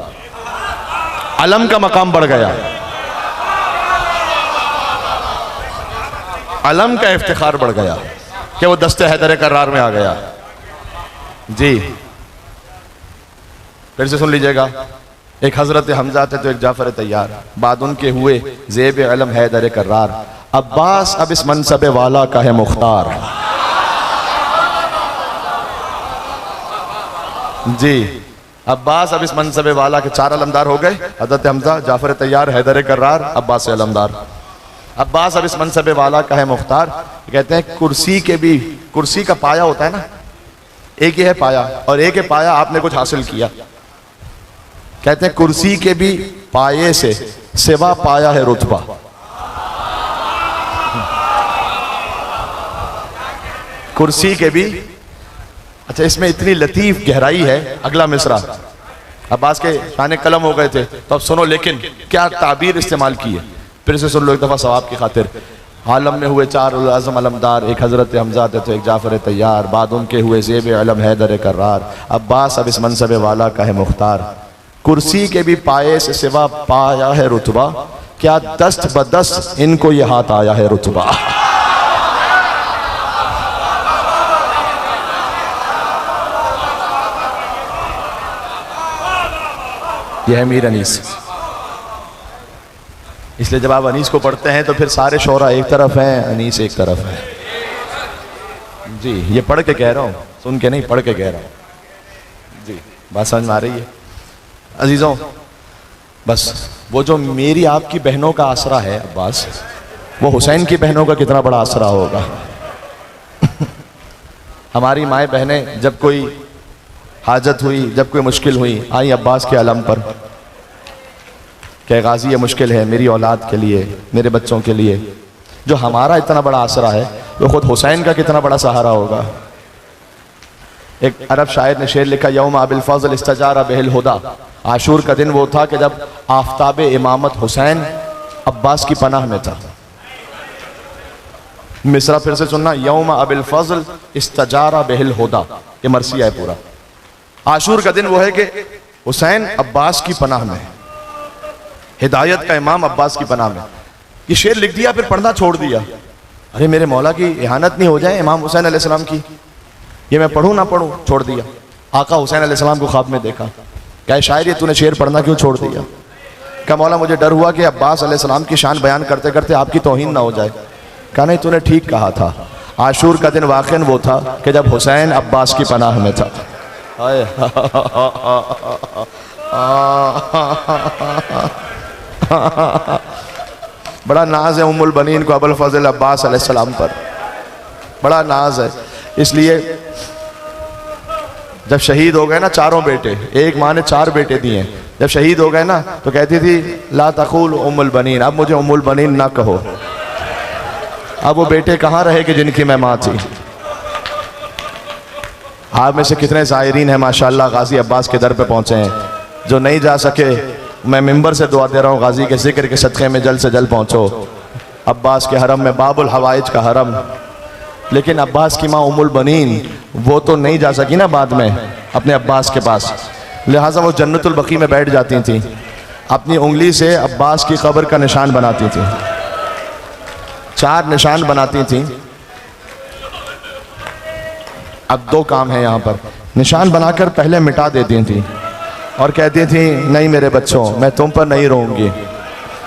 अलम का मकाम बढ़ गया, अलम का इफ्तिखार बढ़ गया कि वो दस्ते हैदर कर्रार में आ गया। जी फिर से सुन लीजिएगा। एक हजरत हमजा थे तो एक जाफर तैयार, बाद उनके हुए ज़ेब अलम हैदर कर्रार, अब्बास अब इस मनसब वाला का है मुख्तार। जी अब्बास अब इस मनसब वाला के 4 अलमदार हो गए, हजरत हमजा, जाफर तैयार, हैदर कर्रार, अब्बास अलमदार। अब्बास अब इस मनसब वाला का है मुख्तार। कहते हैं कुर्सी के भी, कुर्सी का पाया होता है ना, एक ही है पाया और एक है पाया आपने कुछ हासिल किया। कहते हैं कुर्सी के भी पाये से सिवा पाया है रुतबा। कुर्सी के भी, अच्छा इसमें इतनी लतीफ गहराई है। अगला मिसरा अब्बास के शाने कलम हो गए थे तो अब सुनो, लेकिन क्या ताबीर इस्तेमाल की है, फिर से सुन लो एक दफा सवाब की खातिर। आलम में हुए 4 उल आज़म अलमदार, एक हज़रत हमज़ा थे तो एक जाफ़र तैयार, बाद उनके हुए ज़ेब अलम हैदर कर्रार, अब्बास अब इस मनसब वाला का है मुख्तार। कुर्सी के भी पाए से सिवा पाया है रुतबा, क्या दस्त बदस्त इनको ये हाथ आया है रुतबा। यह है मीर अनीस। इसलिए जब आप अनीस को पढ़ते हैं तो फिर सारे शोरा एक तरफ हैं, अनीस एक तरफ है। जी ये पढ़ के कह रहा हूँ, सुन के नहीं, पढ़ के कह रहा हूँ। जी बात समझ में आ रही है अजीज़ों। बस वो जो मेरी आपकी बहनों का आसरा है अब्बास, वो हुसैन की बहनों का कितना बड़ा आसरा होगा। हमारी माएँ बहनें जब कोई हाजत हुई, जब कोई मुश्किल हुई, आई अब्बास के अलम पर कि गाजी ये मुश्किल है मेरी औलाद के लिए, मेरे बच्चों के लिए। जो हमारा इतना बड़ा आसरा है वो खुद हुसैन का कितना बड़ा सहारा होगा। एक अरब शायर ने शेर लिखा, यौम अबिल फज़ल इस्तजारा बिहिल हुदा। आशूर का दिन वो था कि जब आफताब इमामत हुसैन अब्बास की पनाह में था। मिसरा फिर से सुनना, यौम अबिल फज़ल इस्तजारा बिहिल हुदा, ये मरसिया है पूरा। आशूर का दिन वो है कि हुसैन अब्बास की पनाह में, हिदायत का इमाम अब्बास की पनाह में। ये शेर लिख दिया फिर पढ़ना छोड़ दिया। अरे मेरे मौला की इहानत नहीं हो जाए इमाम हुसैन अलैहिस्सलाम की, ये मैं पढ़ूँ ना पढ़ूँ, छोड़ दिया। आका हुसैन अलैहिस्सलाम को ख्वाब में देखा, क्या शायर ये तूने शेर पढ़ना क्यों छोड़ दिया। क्या मौला मुझे डर हुआ कि अब्बास अलैहिस्सलाम की शान बयान करते करते आपकी तौहीन ना हो जाए। कहा नहीं तूने ठीक कहा था। आशूर का दिन वाक़ई वो था कि जब हुसैन अब्बास की पनाह में था। बड़ा नाज है उम्मुल बनीन को अबुल फज़ल अब्बास अलैहिस्सलाम पर, बड़ा नाज है। इसलिए जब शहीद हो गए ना चारों बेटे, एक माँ ने 4 बेटे दिए, जब शहीद हो गए ना तो कहती थी ला तक़ूल उम्मुल बनीन, अब मुझे उम्मुल बनीन ना कहो। अब वो बेटे कहाँ रहे कि जिनकी मैं माँ थी। आप में से कितने ज़ायरीन हैं माशाअल्लाह गाजी अब्बास के दर पे पहुँचे हैं, जो नहीं जा सके मैं मिंबर से दुआ दे रहा हूँ गाजी के जिक्र के सदक़े में जल्द से जल्द पहुँचो अब्बास के हरम में, बाबुल हवाइज का हरम। लेकिन अब्बास की माँ उम्मुल बनीन वो तो नहीं जा सकी ना बाद में अपने अब्बास के पास, लिहाजा वो जन्नतुल बकी में बैठ जाती थी, अपनी उंगली से अब्बास की कब्र का निशान बनाती थी। 4 निशान बनाती थी। अब 2 काम है यहाँ पर, निशान बनाकर पहले मिटा देती थी और कहती थी नहीं मेरे बच्चों मैं तुम पर नहीं रोऊंगी,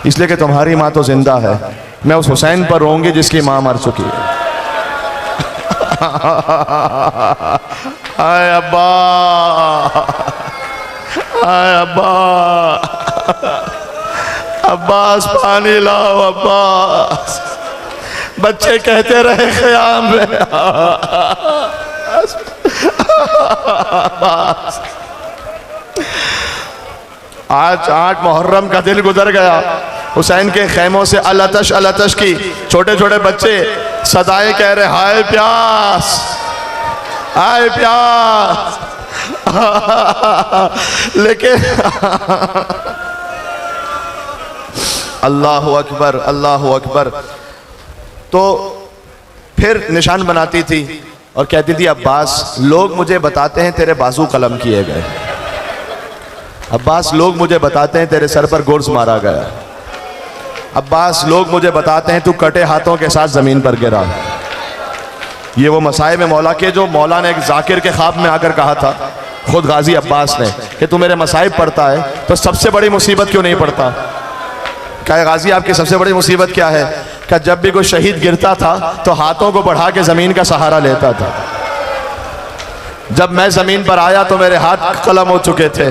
इसलिए कि तुम्हारी माँ तो जिंदा है, मैं उस हुसैन पर रोऊंगी जिसकी माँ मर चुकी है। हाय अब्बा, हाय अब्बा, अब्बास पानी लाओ अब्बास। बच्चे कहते रहे ख़याम में आज 8 मुहर्रम का दिन गुजर गया, हुसैन के खैमों से अलतश की छोटे छोटे बच्चे सदाएं कह रहे हाय प्यास, हाय प्यास। लेकिन अल्लाहु अकबर, अल्लाहु अकबर। तो फिर निशान बनाती थी और कहती थी अब्बास लोग मुझे बताते हैं तेरे बाजू कलम किए गए, अब्बास लोग मुझे बताते हैं तेरे सर पर गुर्ज मारा गया, अब्बास लोग मुझे बताते हैं तू कटे हाथों के साथ ज़मीन पर गिरा। ये वो मसाइब मौला के जो मौला ने एक जाकिर के ख्वाब में आकर कहा था खुद गाजी अब्बास ने कि तू मेरे मसाइब पढ़ता है तो सबसे बड़ी मुसीबत क्यों नहीं पढ़ता। क्या गाजी आपकी सबसे बड़ी मुसीबत क्या है? क्या जब भी कोई शहीद गिरता था तो हाथों को बढ़ा के ज़मीन का सहारा लेता था। जब मैं ज़मीन पर आया तो मेरे हाथ कलम हो चुके थे,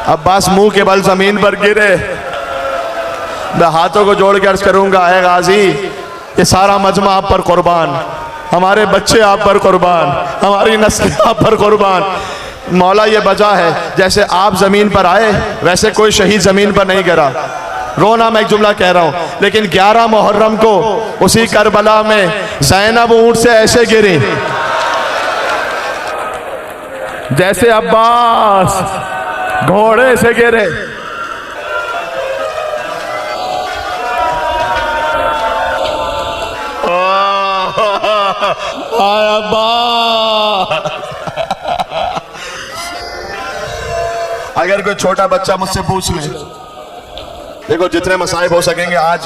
अब्बास मुंह के बल ज़मीन पर गिरे। मैं हाथों को जोड़ के अर्ज करूंगा ऐ गाजी ये सारा मजमा आप पर कुर्बान, हमारे बच्चे आप पर कुर्बान, हमारी नस्ल आप पर कुर्बान। मौला ये वजह है, जैसे आप जमीन पर आए वैसे कोई शहीद जमीन पर नहीं गिरा। रोना मैं एक जुमला कह रहा हूं, लेकिन 11 मुहर्रम को उसी करबला में ज़ैनब ऊंट से ऐसे गिरी जैसे अब्बास घोड़े से गिरे। अगर कोई छोटा बच्चा मुझसे पूछ ले, देखो जितने मसाइब हो सकेंगे आज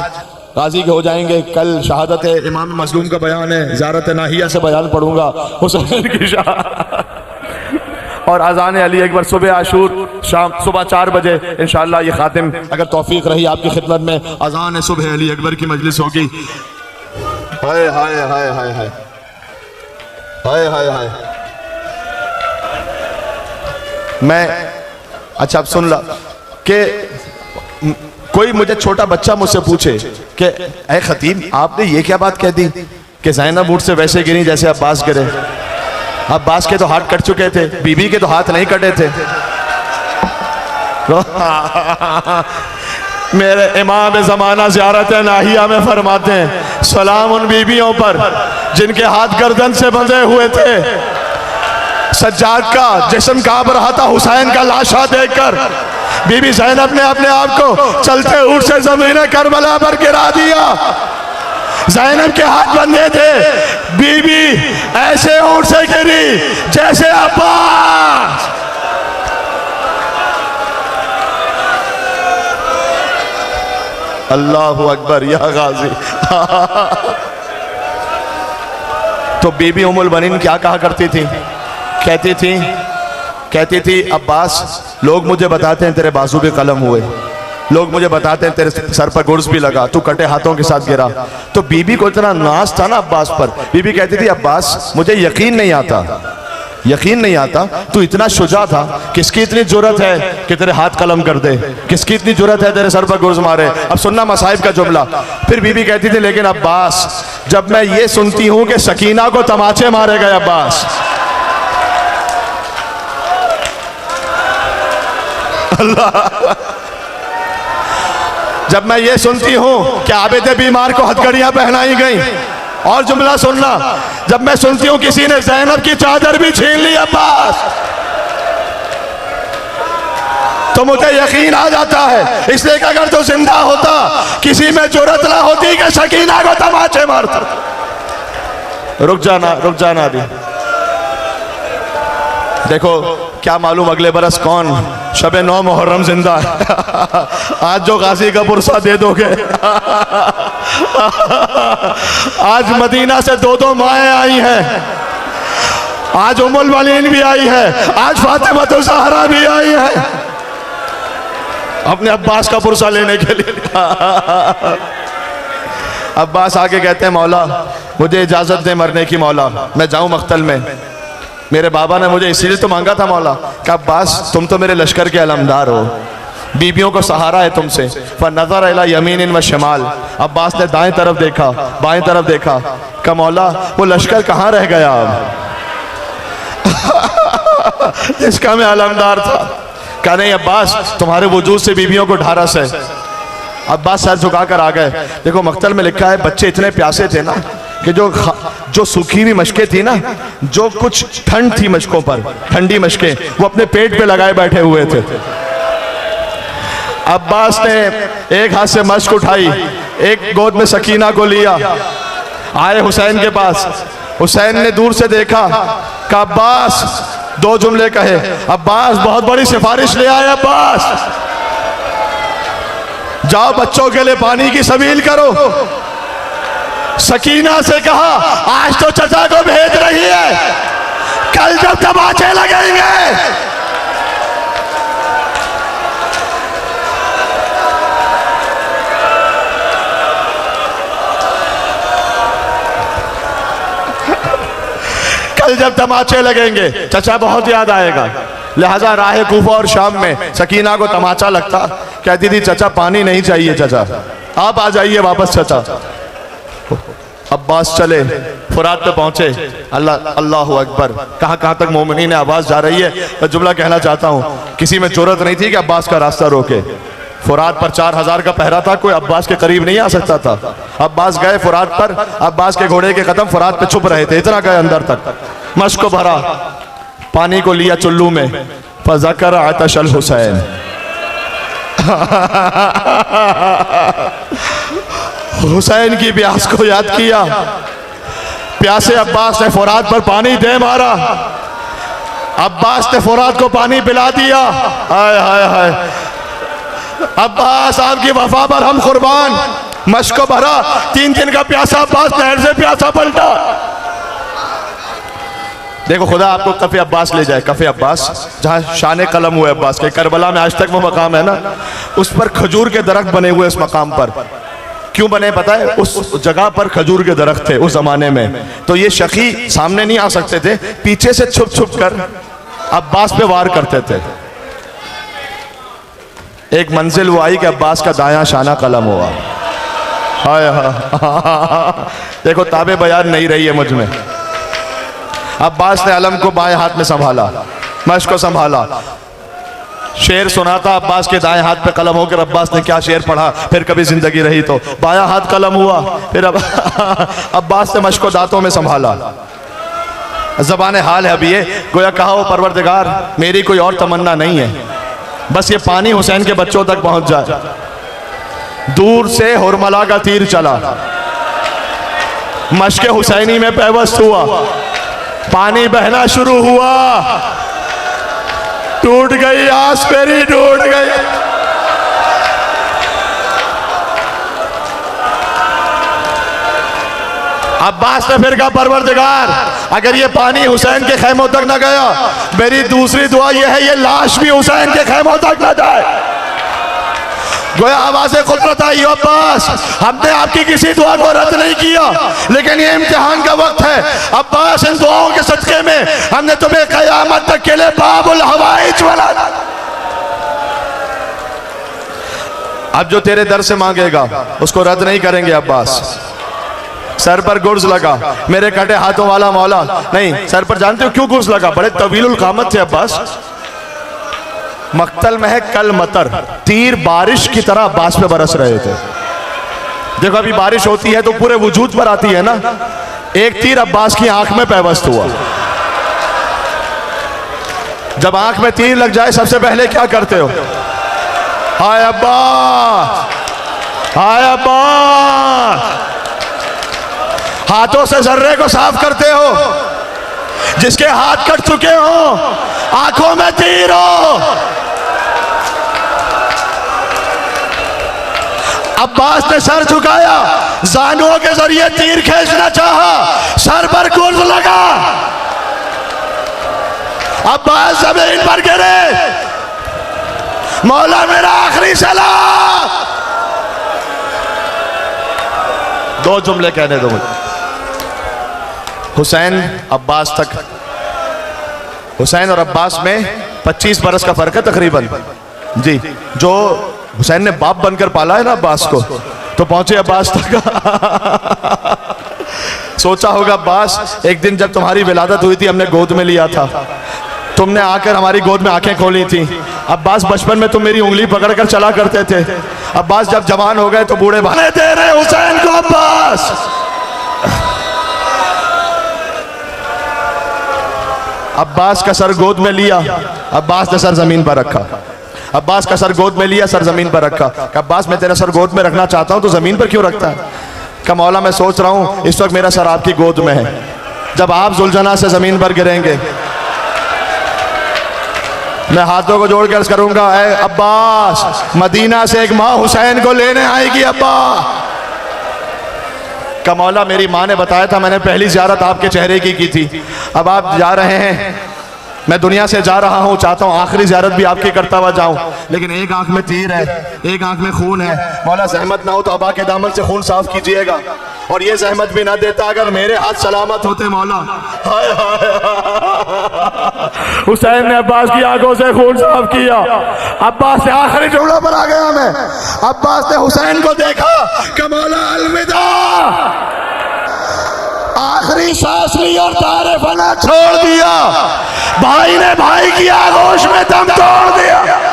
गाजी के हो जाएंगे, कल शहादत है, इमाम मजलूम का बयान है, ज़ियारत नाहिया से बयान पढ़ूंगा हुसैन की और अजान अली अकबर सुबह आशूर शाम सुबह 4 बजे इंशाअल्लाह। ये खातिम अगर तौफीक रही आपकी खिदमत में अजान सुबह अली अकबर की मजलिस होगी। हाय हाय हाय हाय हाय हाय हाय हाय। मैं अच्छा अब सुन ला कि कोई मुझे छोटा बच्चा मुझसे पूछे कि ऐ खतीब आपने ये क्या बात कह दी कि ज़ैनब ऊंट से वैसे गिरी जैसे अब्बास गिरे। अब्बास के तो हाथ कट चुके थे, बीबी के तो हाथ नहीं कटे थे। मेरे इमाम ज़माना ज़ियारत नाहिया में फरमाते हैं, सलाम उन बीबियों पर जिनके हाथ गर्दन से बंधे हुए थे, सज्जाद का जिस्म कांप रहा था हुसैन का लाशा देखकर। बीबी ज़ैनब ने अपने आप को चलते ऊंट से ज़मीन करबला पर गिरा दिया। ज़ैनब के हाथ बंधे थे, बीबी ऐसे ऊंट से गिरी जैसे अब्बास। अल्लाहु अकबर या गाजी। तो बीबी उम्मुल बनीन क्या कहा करती थी? कहती थी अब्बास लोग मुझे बताते हैं तेरे बाजू पे कलम हुए, लोग मुझे बताते हैं तेरे सर पर गुर्ज भी लगा, तू कटे हाथों के साथ गिरा। तो बीबी को इतना नाज था ना अब्बास पर, बीबी कहती थी अब्बास मुझे यकीन नहीं आता तू इतना शुजा था, किसकी इतनी जुर्रत है कि तेरे हाथ कलम कर दे, किसकी इतनी जुर्रत है तेरे सर पर गुर्ज मारे। अब सुनना मसाइब का जुमला। फिर बीबी कहती थी लेकिन अब्बास जब मैं ये सुनती हूं कि सकीना को तमाचे मारे गए अब्बास, अल्लाह, जब मैं ये सुनती हूं कि आबिद बीमार को हथकड़ियां पहनाई गई, और जुमला सुनना, जब मैं सुनती हूं किसी ने ज़ैनब की चादर भी छीन ली अब्बास, तो मुझे यकीन आ जाता है इसलिए कि अगर तो जिंदा होता किसी में जुर्रत ना होती कि सकीना को तमाचे मारता। रुक जाना अभी। देखो क्या मालूम अगले बरस कौन शबे 9 मुहर्रम जिंदा है। आज जो गाजी का पुरसा दे दोगे। आज मदीना से 2 माएँ आई हैं, आज उम्मुल बनीन भी आई है, आज फातिमा ज़हरा भी आई है अपने अब्बास का पुरसा लेने के लिए। अब्बास आके कहते हैं मौला मुझे इजाजत दे मरने की, मौला मैं जाऊं मख्तल में। मेरे बाबा ने मुझे इसीलिए तो मांगा था मौला कि अब्बास तुम तो मेरे लश्कर के अलमदार हो, बीबियों को सहारा है तुमसे। फनज़र इला यमीन व शिमाल, अब्बास ने दाएं तरफ देखा बाएं तरफ देखा, का मौला वो लश्कर कहाँ रह गया अब जिसका मैं अलमदार था। कहा नहीं अब्बास तुम्हारे वजूद से बीबियों को ढारस है। अब्बास सर झुका कर आ गए। देखो मख्तल में लिखा है बच्चे इतने प्यासे थे ना कि जो सूखी हुई मशकें थी ना, जो कुछ ठंड थी मशकों पर, ठंडी मशकें, वो अपने पेट पे लगाए बैठे हुए थे। अब्बास ने एक हाथ से मशक उठाई, एक गोद में सकीना को लिया, आए हुसैन के पास। हुसैन ने दूर से देखा, कहा अब्बास, 2 जुमले कहे, अब्बास बहुत बड़ी सिफारिश ले आए, अब्बास जाओ बच्चों के लिए पानी की सबील करो। सकीना से कहा आज तो चचा को भेज रही है, कल जब तमाचे लगेंगे कल जब तमाचे लगेंगे चचा बहुत याद आएगा। लिहाजा राह कूफा और शाम में सकीना को तमाचा लगता, कहती थी चचा पानी नहीं चाहिए, चचा आप आ जाइए वापस चचा। अब्बास चले, फुरात पे पहुंचे। अल्लाह अल्लाहु अकबर, कहाँ कहाँ तक मोमिनीन आवाज जा रही है। मैं जुमला कहना चाहता हूँ, किसी में जरूरत नहीं थी कि अब्बास का रास्ता रोके। फुरात पर 4000 का पहरा था, कोई अब्बास के करीब नहीं आ सकता था। अब्बास गए फुरात पर, अब्बास के घोड़े के कदम फुरात पे छुप रहे थे, इतना गए अंदर तक। मश्क को भरा, पानी को लिया चुल्लू में, फज़कर आतशल हुसैन। हुसैन की प्यास को याद किया। प्यासे अब्बास ने फुरात पर पानी दे मारा, अब्बास ने फुरात को पानी पिला दिया। हाय हाय हाय, अब्बास आपकी वफा पर हम कुर्बान। मश्क को भरा, 3 दिन का प्यासा अब्बास नहर से प्यासा पलटा। देखो खुदा आपको कफ़े अब्बास ले जाए, कफ़े अब्बास जहाँ शान कलम हुए अब्बास के। करबला में आज तक वो मकाम है ना, उस पर खजूर के दरख्त बने हुए। उस मकाम पर क्यों बने पता है? उस जगह पर खजूर के दरख्त थे उस जमाने में, तो ये शकी सामने नहीं आ सकते थे, पीछे से छुप छुप कर अब्बास पे वार करते थे। एक मंजिल वो आई कि अब्बास का दायां शाना कलम हुआ। हाय हाय, देखो ताबे बयान नहीं रही है मुझ में। अब्बास ने अलम को बाएं हाथ में संभाला, मश्क को संभाला, शेर सुनाता अब्बास के दाएं हाथ पे कलम होकर। अब्बास ने क्या शेर पढ़ा, फिर कभी जिंदगी रही तो बायां हाथ कलम हुआ। फिर अब्बास ने मश्क को दांतों में संभाला। ज़बान हाल है अभी ये, गोया कहा हो परवरदिगार मेरी कोई और तमन्ना नहीं है, बस ये पानी हुसैन के बच्चों तक पहुंच जाए। दूर से हुरमला का तीर चला, मश्क हुसैनी में पैवस्त हुआ, पानी बहना शुरू हुआ। टूट गई आस मेरी, टूट गई। अब्बास ने फिर कहा परवरदिगार अगर ये पानी हुसैन के खैमों तक न गया, मेरी दूसरी दुआ ये है ये लाश भी हुसैन के खैमों तक न जाए। गोया आवाज़े कुदरत आई, अब्बास हमने आपकी किसी दुआ को रद्द नहीं किया, लेकिन ये इम्तिहान का वक्त है। अब्बास इन दुआओं के सदके में हमने तुम्हें क़यामत तक के लिए बाबुल हवाइज बना। अब जो तेरे दर से मांगेगा उसको रद्द नहीं करेंगे अब्बास। सर पर गुर्ज लगा, मेरे कटे हाथों वाला मौला नहीं। सर पर जानते हो क्यों गुर्ज लगा? बड़े तवीलुल कामत थे अब्बास। मक्तल में है कल मतर, तीर बारिश की तरह अब्बास पे बरस रहे थे। देखो अभी बारिश होती है तो पूरे वजूद पर आती है ना, एक तीर अब्बास की आंख में पैवस्त हुआ। जब आंख में तीर लग जाए सबसे पहले क्या करते हो? हाय अब्बास, हाय अब्बास। हाथों से जर्रे को साफ करते हो, जिसके हाथ कट चुके हो, आंखों में तीर हो। अब्बास ने सर झुकाया, जानुओं के जरिए तीर खींचना चाहा, सर पर गुर्ज लगा। अब्बास जमीन पर गिरे, मौला मेरा आखिरी सलाम। 2 जुमले कहने दो मुझे। हुसैन अब्बास तक, हुसैन और अब्बास में 25 बरस का फर्क है तकरीबन जी। जो हुसैन ने बाप बनकर पाला है ना अब्बास को, तो पहुंचे अब्बास तक। सोचा होगा अब्बास एक दिन जब तुम्हारी विलादत हुई थी हमने गोद में लिया था, तुमने आकर हमारी गोद में आंखें खोली थी। अब्बास बचपन में तुम मेरी उंगली पकड़कर चला करते थे। अब्बास जब जवान हो गए तो बूढ़े बने दे रहे हुसैन को। अब्बास अब्बास का सर गोद में लिया, अब्बास ने सर जमीन पर रखा। अब्बास का सर गोद में लिया, सर जमीन पर रखा। अब्बास मैं तेरा सर गोद में रखना चाहता हूं तो जमीन पर क्यों रखता है? का मौला मैं सोच रहा हूं इस वक्त मेरा सर आपकी गोद में है, जब आप जुलझना से जमीन पर गिरेंगे मैं हाथों को जोड़ कर अर्ज करूंगा, ऐ अब्बास मदीना से एक माँ हुसैन को लेने आएगी। अब्बा का मौला मेरी माँ ने बताया था, मैंने पहली ज़ियारत आपके चेहरे की थी। अब आप जा रहे हैं, मैं दुनिया से जा रहा हूँ, चाहता हूँ आखिरी ज़ियारत भी आपकी करता हुआ जाऊँ, लेकिन एक आंख में तीर है, एक आंख में खून है। मौला ज़हमत ना हो तो अबा के दामन से खून साफ कीजिएगा, और ये ज़हमत भी ना देता अगर मेरे हाथ सलामत होते मौला। हाय हाय हुसैन ने अब्बास की आंखों से खून साफ किया। अब्बास से आखिरी जुमला पर आ गया मैं। अब्बास ने हुसैन को देखा कि मौला अलविदा, की सांस ली और तारे फना छोड़ दिया। भाई ने भाई की आगोश में दम तोड़ दिया।